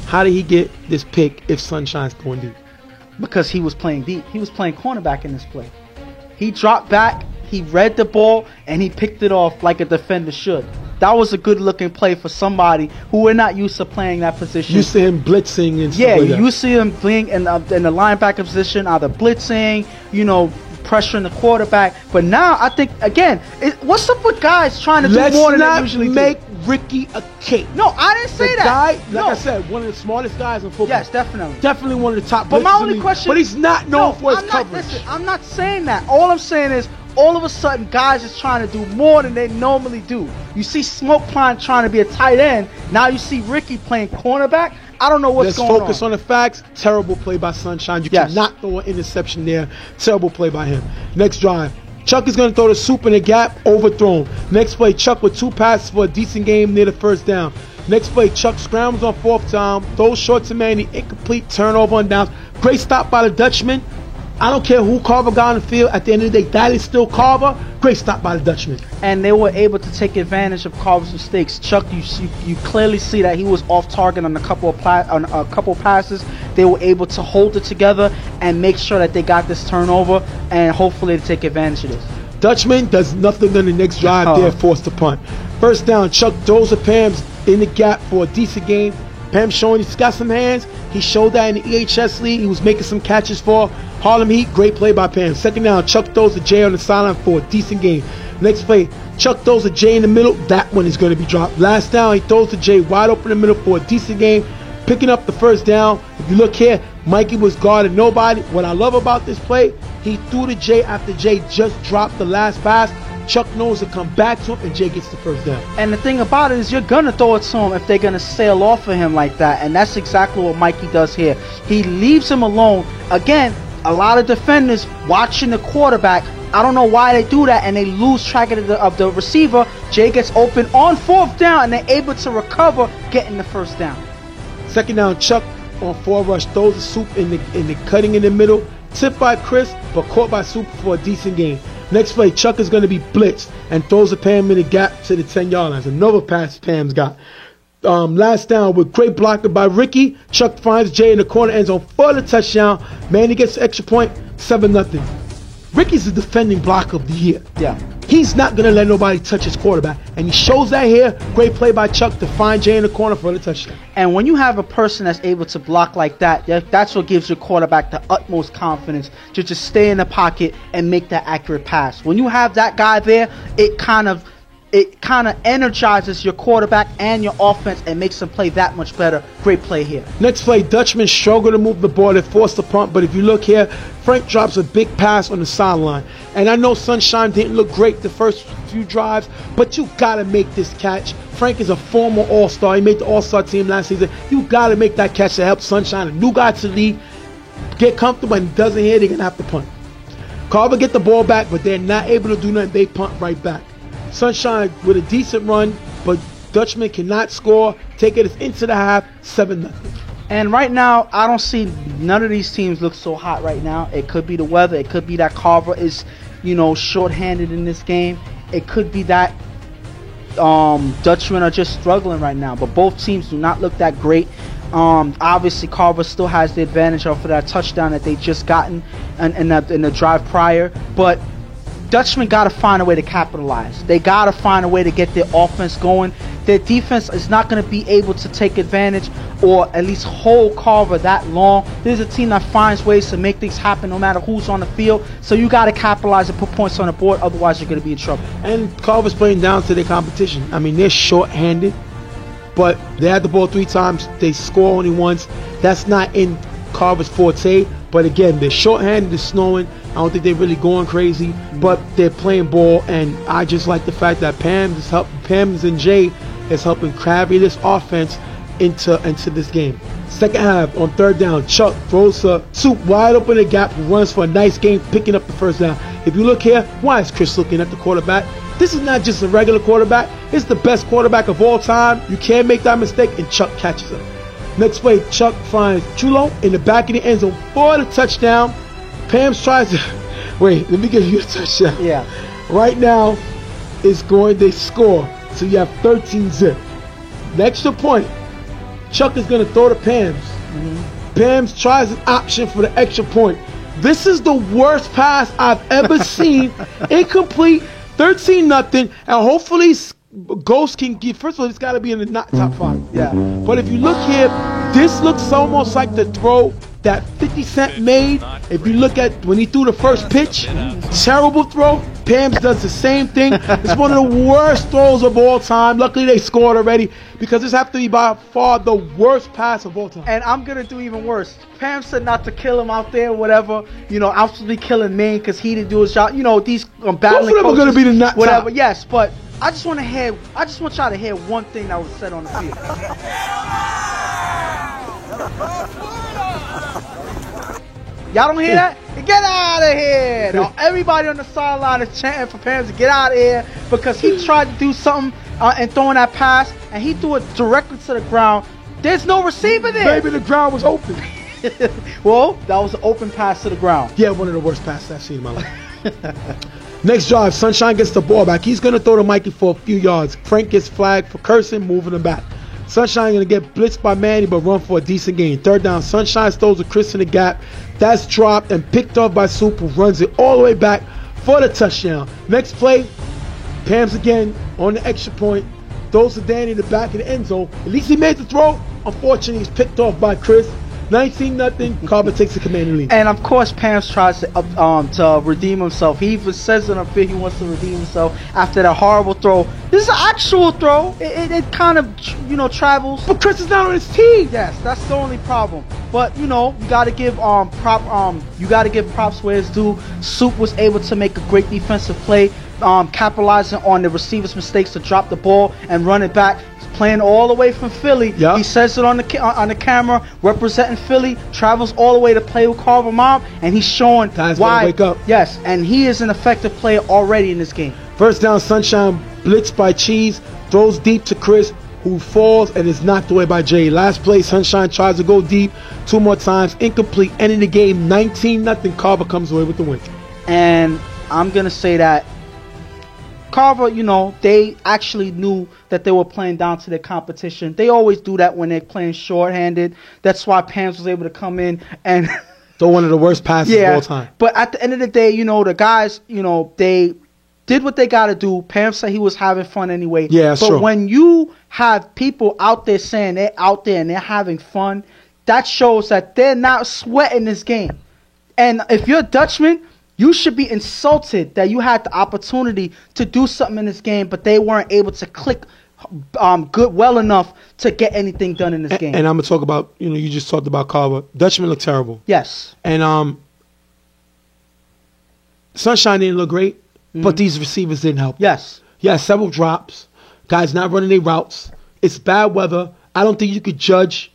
How did he get this pick if Sunshine's throwing deep? Because he was playing deep. He was playing cornerback in this play. He dropped back, he read the ball, and he picked it off like a defender should. That was a good-looking play for somebody who we're not used to playing that position. You see him blitzing and stuff like that. Yeah, you see him being in the linebacker position, either blitzing, pressuring the quarterback. But now, I think, again, what's up with guys trying to do more than they usually do? Let's not make Ricky a cake. No, I didn't say that. Guy, I said, one of the smartest guys in football. Yes, definitely. Definitely one of the top. But my only question... But he's not known for his coverage. Listen, I'm not saying that. All I'm saying is, all of a sudden, guys is trying to do more than they normally do. You see Smoke trying to be a tight end. Now you see Ricky playing cornerback. I don't know what's going on. Let's focus on the facts. Terrible play by Sunshine. You cannot throw an interception there. Terrible play by him. Next drive. Chuck is going to throw the soup in the gap. Overthrown. Next play, Chuck with 2 passes for a decent game near the first down. Next play, Chuck scrambles on 4th down. Throws short to Manny. Incomplete turnover on downs. Great stop by the Dutchman. I don't care who Carver got on the field. At the end of the day, that is still Carver. Great stop by the Dutchman. And they were able to take advantage of Carver's mistakes. Chuck, you clearly see that he was off target on a couple passes. They were able to hold it together and make sure that they got this turnover, and hopefully to take advantage of this. Dutchman does nothing on the next drive. They're forced to punt. First down, Chuck throws to Pam's in the gap for a decent game. Pam showing he's got some hands. He showed that in the EHS league. He was making some catches for Harlem Heat. Great play by Pam. Second down, Chuck throws to Jay on the sideline for a decent game. Next play, Chuck throws to Jay in the middle. That one is going to be dropped. Last down, he throws to Jay wide open in the middle for a decent game, picking up the first down. If you look here, Mikey was guarding nobody. What I love about this play, he threw to Jay after Jay just dropped the last pass. Chuck knows to come back to him, and Jay gets the first down. And the thing about it is you're going to throw it to him if they're going to sail off of him like that, and that's exactly what Mikey does here. He leaves him alone. Again, a lot of defenders watching the quarterback. I don't know why they do that, and they lose track of the receiver. Jay gets open on 4th down, and they're able to recover, getting the first down. Second down, Chuck on 4 rush, throws the soup in the cutting in the middle. Tipped by Chris, but caught by Super for a decent game. Next play, Chuck is going to be blitzed and throws a Pam in the gap to the 10-yard line. Another pass Pam's got. last down with great blocking by Ricky. Chuck finds Jay in the corner end zone for the touchdown. Manny gets the extra point, 7-0. Ricky's the defending block of the year. Yeah. He's not going to let nobody touch his quarterback. And he shows that here. Great play by Chuck to find Jay in the corner for the touchdown. And when you have a person that's able to block like that, that's what gives your quarterback the utmost confidence to just stay in the pocket and make that accurate pass. When you have that guy there, it kind of energizes your quarterback and your offense and makes them play that much better. Great play here. Next play, Dutchman struggled to move the ball. They forced the punt, but if you look here, Frank drops a big pass on the sideline. And I know Sunshine didn't look great the first few drives, but you got to make this catch. Frank is a former All-Star. He made the All-Star team last season. You got to make that catch to help Sunshine, a new guy to lead, get comfortable, and doesn't hit, they're going to have to punt. Carver get the ball back, but they're not able to do nothing. They punt right back. Sunshine with a decent run, but Dutchman cannot score. Take it into the half, 7-0. And right now, I don't see none of these teams look so hot right now. It could be the weather. It could be that Carver is, short-handed in this game. It could be that Dutchman are just struggling right now. But both teams do not look that great. Obviously, Carver still has the advantage of that touchdown that they just gotten in the drive prior. But Dutchman got to find a way to capitalize. They got to find a way to get their offense going. Their defense is not going to be able to take advantage or at least hold Carver that long. This is a team that finds ways to make things happen no matter who's on the field. So you got to capitalize and put points on the board. Otherwise, you're going to be in trouble. And Carver's playing down to their competition. I mean, they're short-handed, but they had the ball 3 times. They score only once. That's not in Carver's forte. But again, they're short-handed, it's snowing. I don't think they're really going crazy, but they're playing ball, and I just like the fact that Pams and Jay is helping carry this offense into this game. Second half, on third down, Chuck throws Soup wide open in the gap, runs for a nice game, picking up the first down. If you look here, why is Chris looking at the quarterback? This is not just a regular quarterback. It's the best quarterback of all time. You can't make that mistake, and Chuck catches him. Next play, Chuck finds Chulo in the back of the end zone for the touchdown. Pams tries to... Wait, let me give you a touchdown. Yeah. Right now, they score. So you have 13-0. The extra point, Chuck is going to throw to Pams. Pams tries an option for the extra point. This is the worst pass I've ever seen. Incomplete, 13-0, and hopefully Ghost can get... First of all, it's got to be in the top 5. Yeah. But if you look here, this looks almost like the throw that 50 Cent made. If you look at when he threw the first pitch, terrible throw. Pams does the same thing. It's one of the worst throws of all time. Luckily, they scored already because this has to be by far the worst pass of all time. And I'm going to do even worse. Pam said not to kill him out there, whatever. Absolutely killing Maine because he didn't do his job. These battling both of them are going to be the nut whatever. top. Yes, but I just want y'all to hear one thing that was said on the field. Y'all don't hear that? Get out of here! Now, everybody on the sideline is chanting for Pams to get out of here because he tried to do something and throwing that pass, and he threw it directly to the ground. There's no receiver there. Maybe the ground was open. Well, that was an open pass to the ground. Yeah, one of the worst passes I've seen in my life. Next drive, Sunshine gets the ball back. He's going to throw to Mikey for a few yards. Frank gets flagged for cursing, moving him back. Sunshine going to get blitzed by Manny, but run for a decent gain. Third down, Sunshine throws to Chris in the gap. That's dropped and picked off by Soup, who runs it all the way back for the touchdown. Next play, Pams again on the extra point. Throws to Danny in the back of the end zone. At least he made the throw. Unfortunately, he's picked off by Chris. 19-0. Carver takes the commanding lead. And of course, Pams tries to redeem himself. He even says in a bit he wants to redeem himself after that horrible throw. This is an actual throw. It kind of travels. But Chris is not on his team. Yes, that's the only problem. But you gotta give props where it's due. Soup was able to make a great defensive play, capitalizing on the receiver's mistakes to drop the ball and run it back. Playing all the way from Philly. Yep. He says it on the camera, representing Philly, travels all the way to play with Carver Mom, and he's showing why. Wake up. Yes, and he is an effective player already in this game. First down, Sunshine blitzed by Cheese, throws deep to Chris, who falls and is knocked away by Jay. Last play, Sunshine tries to go deep 2 more times, incomplete, ending the game 19-0. Carver comes away with the win. And I'm gonna say that Carver, they actually knew that they were playing down to their competition. They always do that when they're playing shorthanded. That's why Pams was able to come in and throw one of the worst passes of all time. But at the end of the day, the guys, they did what they got to do. Pam said he was having fun anyway. Yeah, that's true. But when you have people out there saying they're out there and they're having fun, that shows that they're not sweating this game. And if you're a Dutchman, you should be insulted that you had the opportunity to do something in this game, but they weren't able to click well enough to get anything done in this game. And I'm going to talk about, you just talked about Carver. Dutchman looked terrible. Yes. And Sunshine didn't look great. But these receivers didn't help. Yes. Yeah, several drops. Guys not running their routes. It's bad weather. I don't think you could judge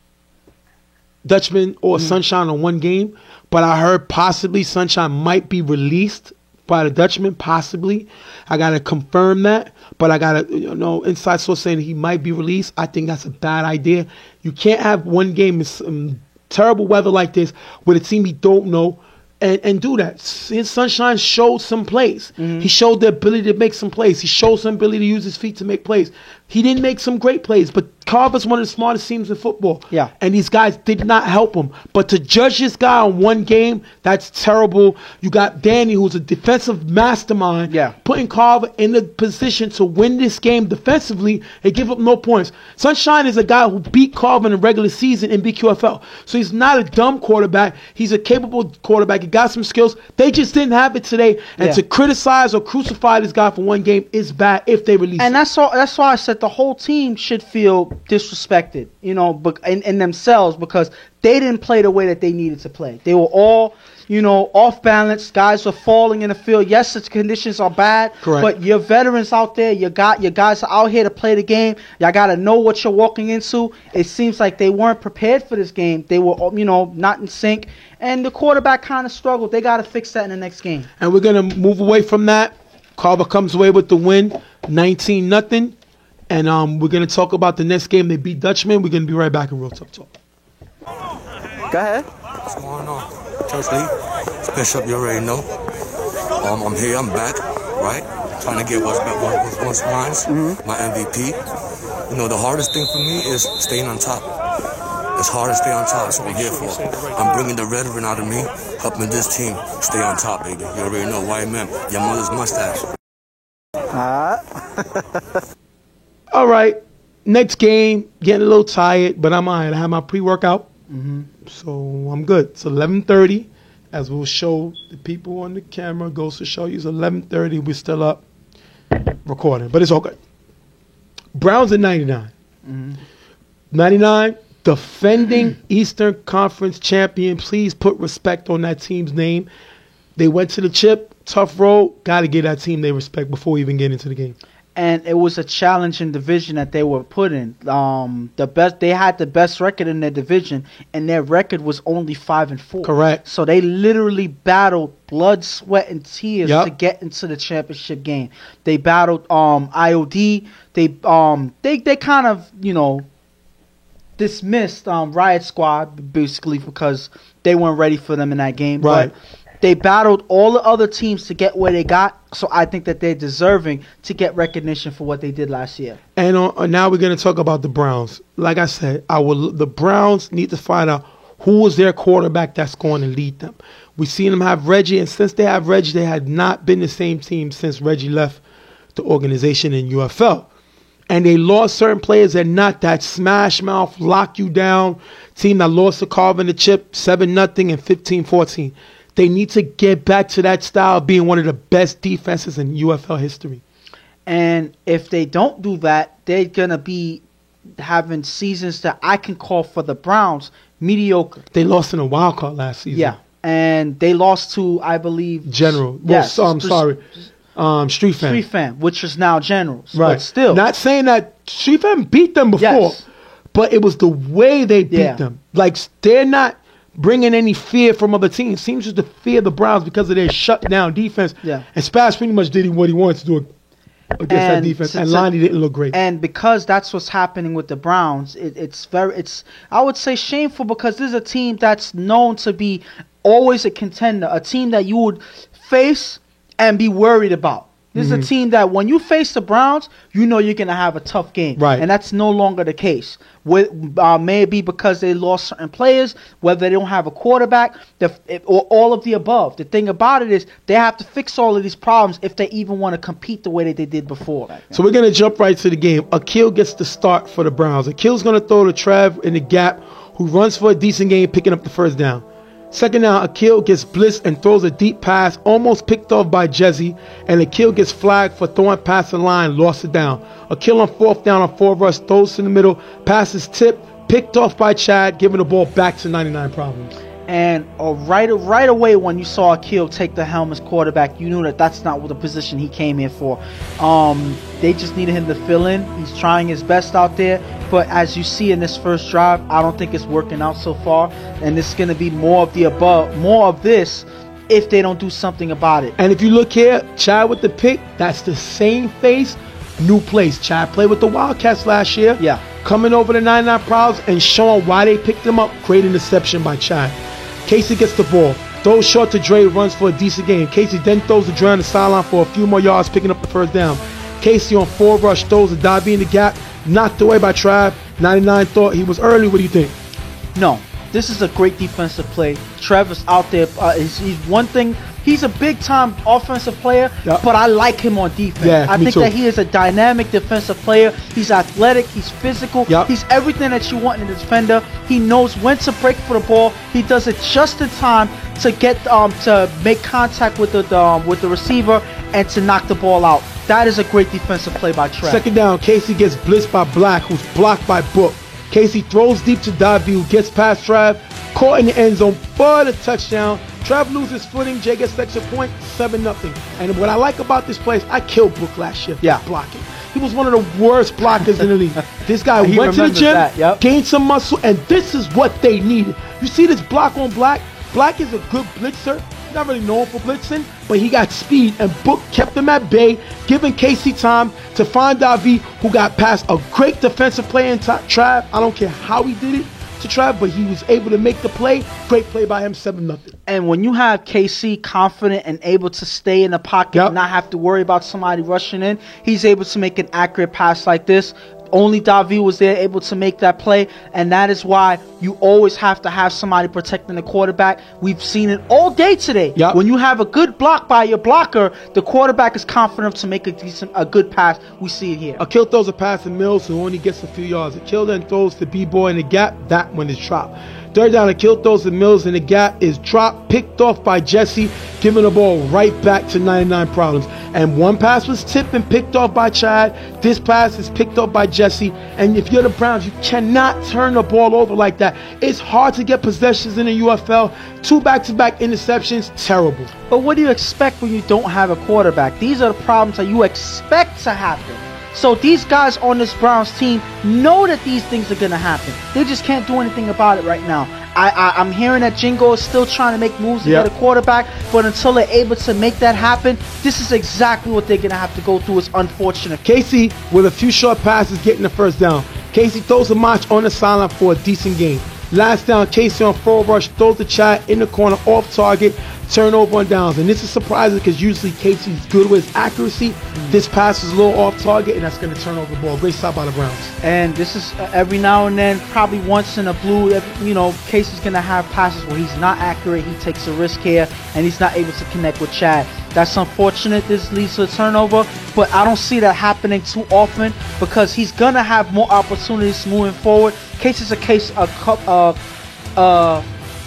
Dutchman or Sunshine on one game. But I heard possibly Sunshine might be released by the Dutchman. Possibly. I got to confirm that. But I got to, inside source saying he might be released. I think that's a bad idea. You can't have one game in terrible weather like this with a team you don't know. And do that. His Sunshine showed some plays. He showed the ability to make some plays. He showed some ability to use his feet to make plays. He didn't make some great plays, but Carver's one of the smartest teams in football. Yeah. And these guys did not help him. But to judge this guy on one game, that's terrible. You got Danny, who's a defensive mastermind, putting Carver in the position to win this game defensively and give up no points. Sunshine is a guy who beat Carver in the regular season in BQFL. So he's not a dumb quarterback. He's a capable quarterback. He got some skills. They just didn't have it today. And to criticize or crucify this guy for one game is bad if they release him. That's why I said the whole team should feel disrespected, in themselves, because they didn't play the way that they needed to play. They were all, off balance. Guys were falling in the field. Yes, the conditions are bad, correct, but your veterans out there, your guys are out here to play the game. Y'all got to know what you're walking into. It seems like they weren't prepared for this game. They were, not in sync, and the quarterback kind of struggled. They got to fix that in the next game. And we're going to move away from that. Carver comes away with the win, 19-0. And we're going to talk about the next game. They beat Dutchman. We're going to be right back in Real Tough Talk. Go ahead. What's going on? Church Lee, it's Bishop, you already know. I'm here, I'm back, right? Trying to get what's mine, my MVP. The hardest thing for me is staying on top. It's hard to stay on top, that's what we're here for. I'm bringing the veteran out of me, helping this team stay on top, baby. You already know, white man, your mother's mustache. All right, next game, getting a little tired, but I'm all right. I have my pre-workout, so I'm good. It's 11:30, as we'll show the people on the camera. Goes to show you it's 11:30. We're still up recording, but it's all good. Browns at 99. 99, defending Eastern Conference champion. Please put respect on that team's name. They went to the chip, tough road. Got to give that team their respect before we even get into the game. And it was a challenging division that they were put in. They had the best record in their division, and their record was only 5-4. Correct. So they literally battled blood, sweat, and tears to get into the championship game. They battled IOD. They kind of dismissed Riot Squad basically because they weren't ready for them in that game. Right. But they battled all the other teams to get where they got, so I think that they're deserving to get recognition for what they did last year. And now we're going to talk about the Browns. Like I said, the Browns need to find out who is their quarterback that's going to lead them. We've seen them have Reggie, and since they have Reggie, they had not been the same team since Reggie left the organization in UFL. And they lost certain players that not that smash mouth, lock you down team that lost to Carver in the chip 7-0 and 15-14. They need to get back to that style of being one of the best defenses in UFL history. And if they don't do that, they're going to be having seasons that I can call for the Browns mediocre. They lost in a wild card last season. Yeah. And they lost to, I believe... General. Yes. Well, I'm sorry. Street Fan. Street Fan, which is now Generals. Right. But still. Not saying that Street Fan beat them before, but it was the way they beat them. Like, they're not bringing any fear from other teams. Seems just to fear the Browns because of their shut-down defense. Yeah. And Spaz pretty much did what he wanted to do against that defense. And Lonnie didn't look great. And because that's what's happening with the Browns, it's I would say shameful, because this is a team that's known to be always a contender, a team that you would face and be worried about. This is a team that when you face the Browns, you know you're going to have a tough game. Right. And that's no longer the case. May it be because they lost certain players, whether they don't have a quarterback, or all of the above. The thing about it is they have to fix all of these problems if they even want to compete the way that they did before. So we're going to jump right to the game. Akil gets the start for the Browns. Akil's going to throw to Trav in the gap, who runs for a decent game, picking up the first down. Second down, Akil gets blitzed and throws a deep pass, almost picked off by Jesse, and Akil gets flagged for throwing past the line, lost it down. Akil on fourth down on 4 rush, throws in the middle, passes tipped, picked off by Chad, giving the ball back to 99 Problems. And right away when you saw Akil take the helm as quarterback, you knew that that's not what the position he came here for. They just needed him to fill in. He's trying his best out there. But as you see in this first drive, I don't think it's working out so far. And it's going to be more of this if they don't do something about it. And if you look here, Chad with the pick, that's the same face, new place. Chad played with the Wildcats last year. Yeah. Coming over the 99 Problems and showing why they picked him up. Great interception by Chad. Casey gets the ball, throws short to Dre, runs for a decent game. Casey then throws to Dre on the sideline for a few more yards, picking up the first down. Casey on 4 rush throws to Davie in the gap, knocked away by Trav. 99 thought he was early. What do you think? No, this is a great defensive play. Trevor's out there. He's one thing. He's a big-time offensive player, Yep. but I like him on defense. Yeah, I me think too. that he is a dynamic defensive player. He's athletic. He's physical. Yep. He's everything that you want in a defender. He knows when to break for the ball. He does it just in time to get to make contact with the receiver and to knock the ball out. That is a great defensive play by Trevor. Second down, Casey gets blitzed by Black, who's blocked by Book. Casey throws deep to Davie, who gets past Trav, caught in the end zone for the touchdown. Trav loses footing. Jay gets the extra point, 7-0. And what I like about this play is I killed Book last year. Yeah. Blocking. He was one of the worst blockers in the league. This guy He went to the remembers gym, that, yep. gained some muscle, and this is what they needed. You see this block on Black? Black is a good blitzer. He's not really known for blitzing, but he got speed, and Book kept him at bay, giving Casey time to find Davie, who got past a great defensive play in Trav. I don't care how he did it to Trav, but he was able to make the play. Great play by him, 7-0. And when you have KC confident and able to stay in the pocket Yep. and not have to worry about somebody rushing in, he's able to make an accurate pass like this. Only Davie was there able to make that play, and that is why you always have to have somebody protecting the quarterback. We've seen it all day today. Yep. When you have a good block by your blocker, the quarterback is confident to make a good pass. We see it here. Akil throws a pass to Mills, who only gets a few yards. Akil then throws to B-Boy in the gap. That one is dropped. Third down, Akil throws to Mills in the gap, is dropped, picked off by Jesse, giving the ball right back to 99 Problems. And one pass was tipped and picked off by Chad. This pass is picked off by Jesse. And if you're the Browns, you cannot turn the ball over like that. It's hard to get possessions in the UFL. 2 back-to-back interceptions, terrible. But what do you expect when you don't have a quarterback? These are the problems that you expect to happen. So these guys on this Browns team know that these things are going to happen. They just can't do anything about it right now. I'm hearing that Jingo is still trying to make moves to Yep. get a quarterback, but until they're able to make that happen, this is exactly what they're going to have to go through. It's unfortunate. Casey, with a few short passes, getting the first down. Casey throws a march on the sideline for a decent game. Last down, Casey on 4 rush, throws the Chad in the corner, off target, turnover on downs. And this is surprising because usually Casey's good with his accuracy. This pass is a little off target, and that's going to turn over the ball. Great stop by the Browns. And this is every now and then, probably once in a blue, Casey's going to have passes where he's not accurate, he takes a risk here, and he's not able to connect with Chad. That's unfortunate. This leads to a turnover, but I don't see that happening too often because he's going to have more opportunities moving forward. Casey's a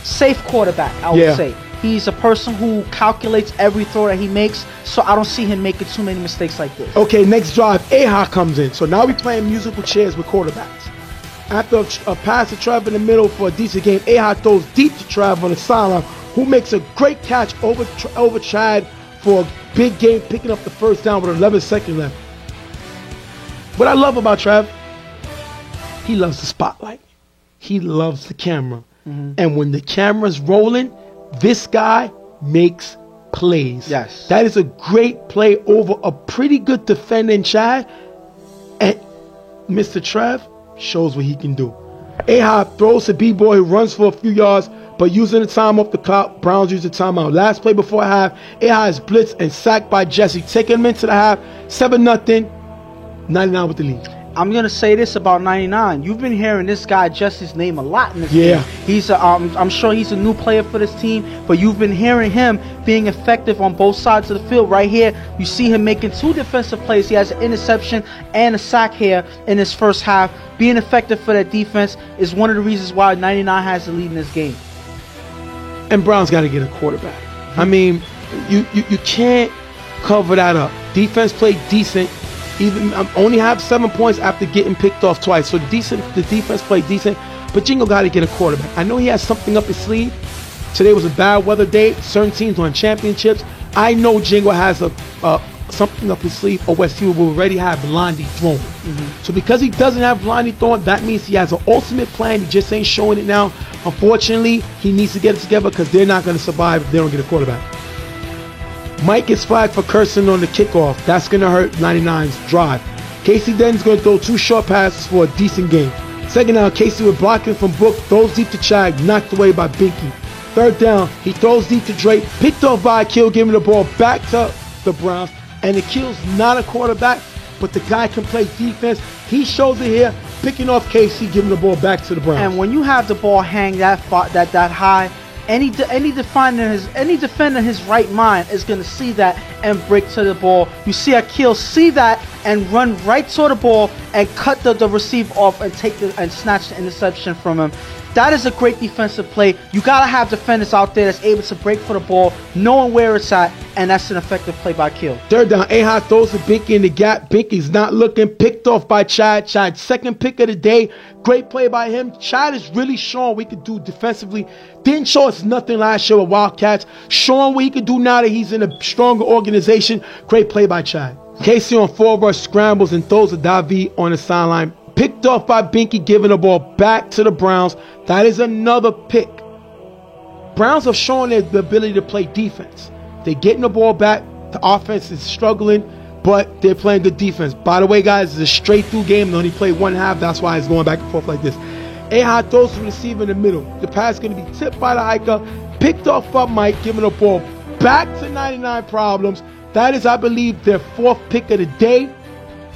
safe quarterback, I would say. He's a person who calculates every throw that he makes, so I don't see him making too many mistakes like this. Okay, next drive, Aha comes in. So now we're playing musical chairs with quarterbacks. After a pass to Trav in the middle for a decent game, Aha throws deep to Trav on the sideline, who makes a great catch over Chad for a big game, picking up the first down with 11 seconds left. What I love about Trav, he loves the spotlight. He loves the camera. And when the camera's rolling, this guy makes plays. Yes. That is a great play over a pretty good defender in Chad. And Mr. Trav shows what he can do. Ahab throws to B-Boy, who runs for a few yards, but using the time off the clock, Browns use the timeout. Last play before half, A-High is blitzed and sacked by Jesse, taking him into the half, 7-0, 99 with the lead. I'm gonna say this about 99. You've been hearing this guy Jesse's name a lot in this Yeah. game. He's I'm sure he's a new player for this team, but you've been hearing him being effective on both sides of the field. Right here, you see him making 2 defensive plays. He has an interception and a sack here in his first half. Being effective for that defense is one of the reasons why 99 has the lead in this game. And Browns got to get a quarterback. I mean, you can't cover that up. Defense played decent. Even only have 7 points after getting picked off twice. So the defense played decent, but Jingo got to get a quarterback. I know he has something up his sleeve. Today was a bad weather day. Certain teams won championships. I know Jingo has something up his sleeve, or West Field will already have Blondie throwing. So because he doesn't have Blondie throwing, that means he has an ultimate plan. He just ain't showing it now. Unfortunately, he needs to get it together because they're not going to survive if they don't get a quarterback. Mike gets flagged for cursing on the kickoff. That's going to hurt 99's drive. Casey Denton's going to throw 2 short passes for a decent game. Second down, Casey with blocking from Book, throws deep to Chag, knocked away by Binky. Third down, he throws deep to Drake, picked off by Akil, giving the ball back to the Browns. And Akil's not a quarterback, but the guy can play defense. He shows it here, picking off Casey, giving the ball back to the Browns. And when you have the ball hang that high, any defender in his right mind is going to see that and break to the ball. You see Akil see that and run right to the ball and cut the receiver off and snatch the interception from him. That is a great defensive play. You got to have defenders out there that's able to break for the ball, knowing where it's at, and that's an effective play by Akil. Third down, A-High throws to Binky in the gap. Binky's not looking, picked off by Chad. Chad, second pick of the day. Great play by him. Chad is really showing what he could do defensively. Didn't show us nothing last year with Wildcats. Showing what he could do now that he's in a stronger organization. Great play by Chad. Casey on 4 rush scrambles and throws a Davi on the sideline. Picked off by Binky, giving the ball back to the Browns. That is another pick. Browns have shown the ability to play defense. They're getting the ball back. The offense is struggling, but they're playing good defense. By the way, guys, it's a straight-through game. They only played 1 half. That's why it's going back and forth like this. A-High throws to the receiver in the middle. The pass is going to be tipped by the hiker, picked off by Mike, giving the ball back to 99 Problems. That is, I believe, their 4th pick of the day.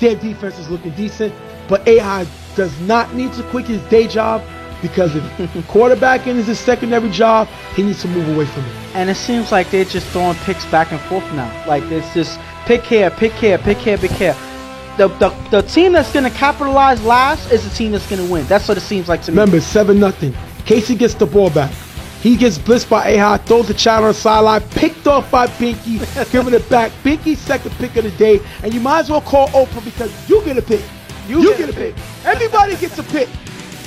Their defense is looking decent, but A-High does not need to quit his day job, because if quarterbacking is his secondary job, he needs to move away from it. And it seems like they're just throwing picks back and forth now. Like it's just pick here, pick here, pick here, pick here. The team that's going to capitalize last is the team that's going to win. That's what it seems like to me. Remember, 7-0. Casey gets the ball back. He gets blitzed by A-High, throws the child on the sideline, picked off by Binky, giving it back. Binky's second pick of the day, and you might as well call Oprah because you get a pick. You get a pick. Everybody gets a pick.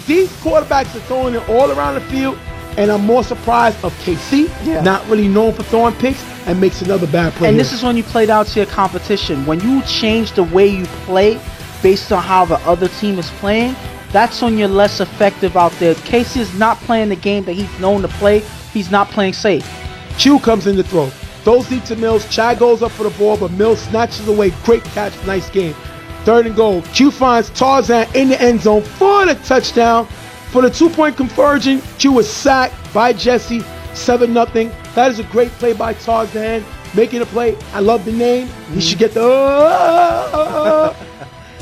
These quarterbacks are throwing it all around the field, and I'm more surprised of KC, not really known for throwing picks, and makes another bad play. And this is when you play down to your competition. When you change the way you play based on how the other team is playing, that's when you're less effective out there. Casey is not playing the game that he's known to play. He's not playing safe. Q comes in to throw. Throws deep to Mills. Chad goes up for the ball, but Mills snatches away. Great catch. Nice game. 3rd and goal. Q finds Tarzan in the end zone for the touchdown. For the 2-point conversion, Q was sacked by Jesse. 7-0. That is a great play by Tarzan. Making a play. I love the name. He should get the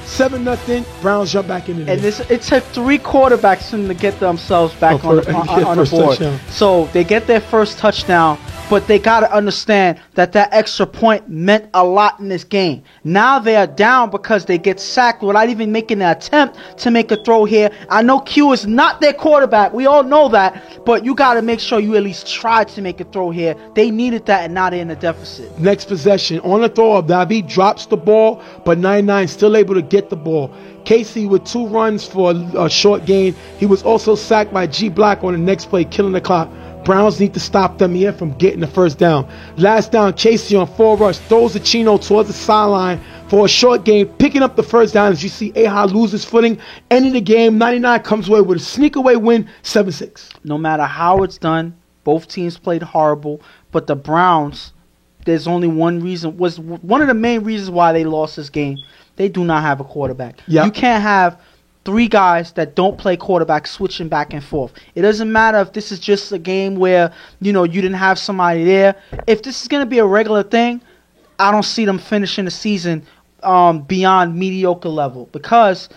7-0. Browns jump back in the And it took 3 quarterbacks for them to get themselves back on the board. Touchdown. So they get their first touchdown, but they got to understand that extra point meant a lot in this game. Now they are down because they get sacked without even making an attempt to make a throw here. I know Q is not their quarterback. We all know that, but you got to make sure you at least try to make a throw here. They needed that, and now they're in a deficit. Next possession, on the throw, David drops the ball, but 99 still able to get the ball. Casey with 2 runs for a short gain. He was also sacked by G Black on the next play, killing the clock. Browns need to stop them here from getting the first down. Last down, Casey on 4 rush, throws the Chino towards the sideline for a short gain, picking up the first down as you see A-High loses footing. Ending the game, 99 comes away with a sneak away win, 7-6. No matter how it's done, both teams played horrible, but the Browns, there's only one reason, was one of the main reasons why they lost this game. They do not have a quarterback. Yep. You can't have 3 guys that don't play quarterback switching back and forth. It doesn't matter if this is just a game where, you didn't have somebody there. If this is going to be a regular thing, I don't see them finishing the season beyond mediocre level, because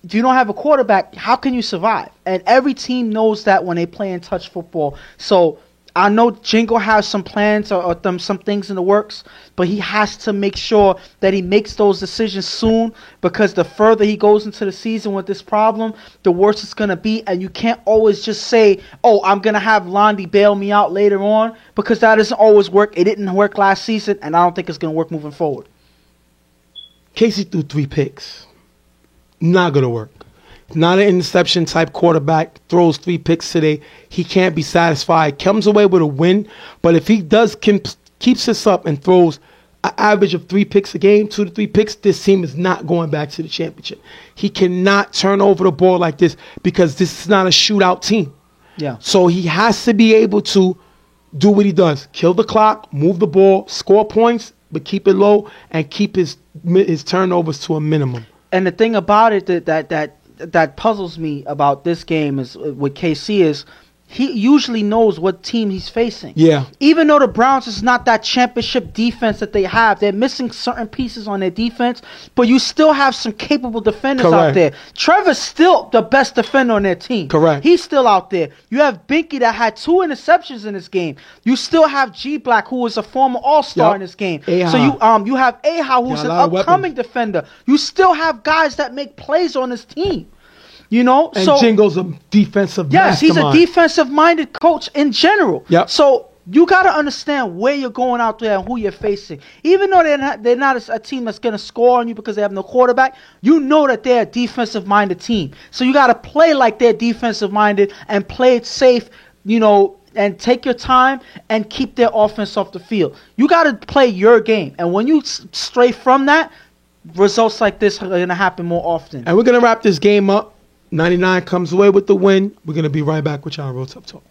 if you don't have a quarterback, how can you survive? And every team knows that when they play in touch football. So I know Jingle has some plans or some things in the works, but he has to make sure that he makes those decisions soon, because the further he goes into the season with this problem, the worse it's going to be. And you can't always just say, oh, I'm going to have Londy bail me out later on, because that doesn't always work. It didn't work last season, and I don't think it's going to work moving forward. Casey threw 3 picks. Not going to work. Not an interception type quarterback. Throws 3 picks today. He can't be satisfied. Comes away with a win. But if he keeps this up and throws an average of 3 picks a game, 2 to 3 picks, this team is not going back to the championship. He cannot turn over the ball like this, because this is not a shootout team. Yeah. So he has to be able to do what he does. Kill the clock, move the ball, score points, but keep it low and keep his turnovers to a minimum. And the thing about it that puzzles me about this game is with KC is he usually knows what team he's facing. Yeah. Even though the Browns is not that championship defense that they have, they're missing certain pieces on their defense, but you still have some capable defenders out there. Trevor's still the best defender on their team. Correct. He's still out there. You have Binky that had 2 interceptions in this game. You still have G Black, who is a former All-Star in this game. Aha. So you have Aha, who's an upcoming defender. You still have guys that make plays on this team. And Jingo's a defensive yes, mastermind. he's a defensive-minded coach in general. Yep. So you got to understand where you're going out there and who you're facing. Even though they're not a team that's going to score on you because they have no quarterback, you know that they're a defensive-minded team. So you got to play like they're defensive-minded and play it safe, and take your time and keep their offense off the field. You got to play your game. And when you stray from that, results like this are going to happen more often. And we're going to wrap this game up. 99 comes away with the win. We're going to be right back with y'all Real Tough Talk.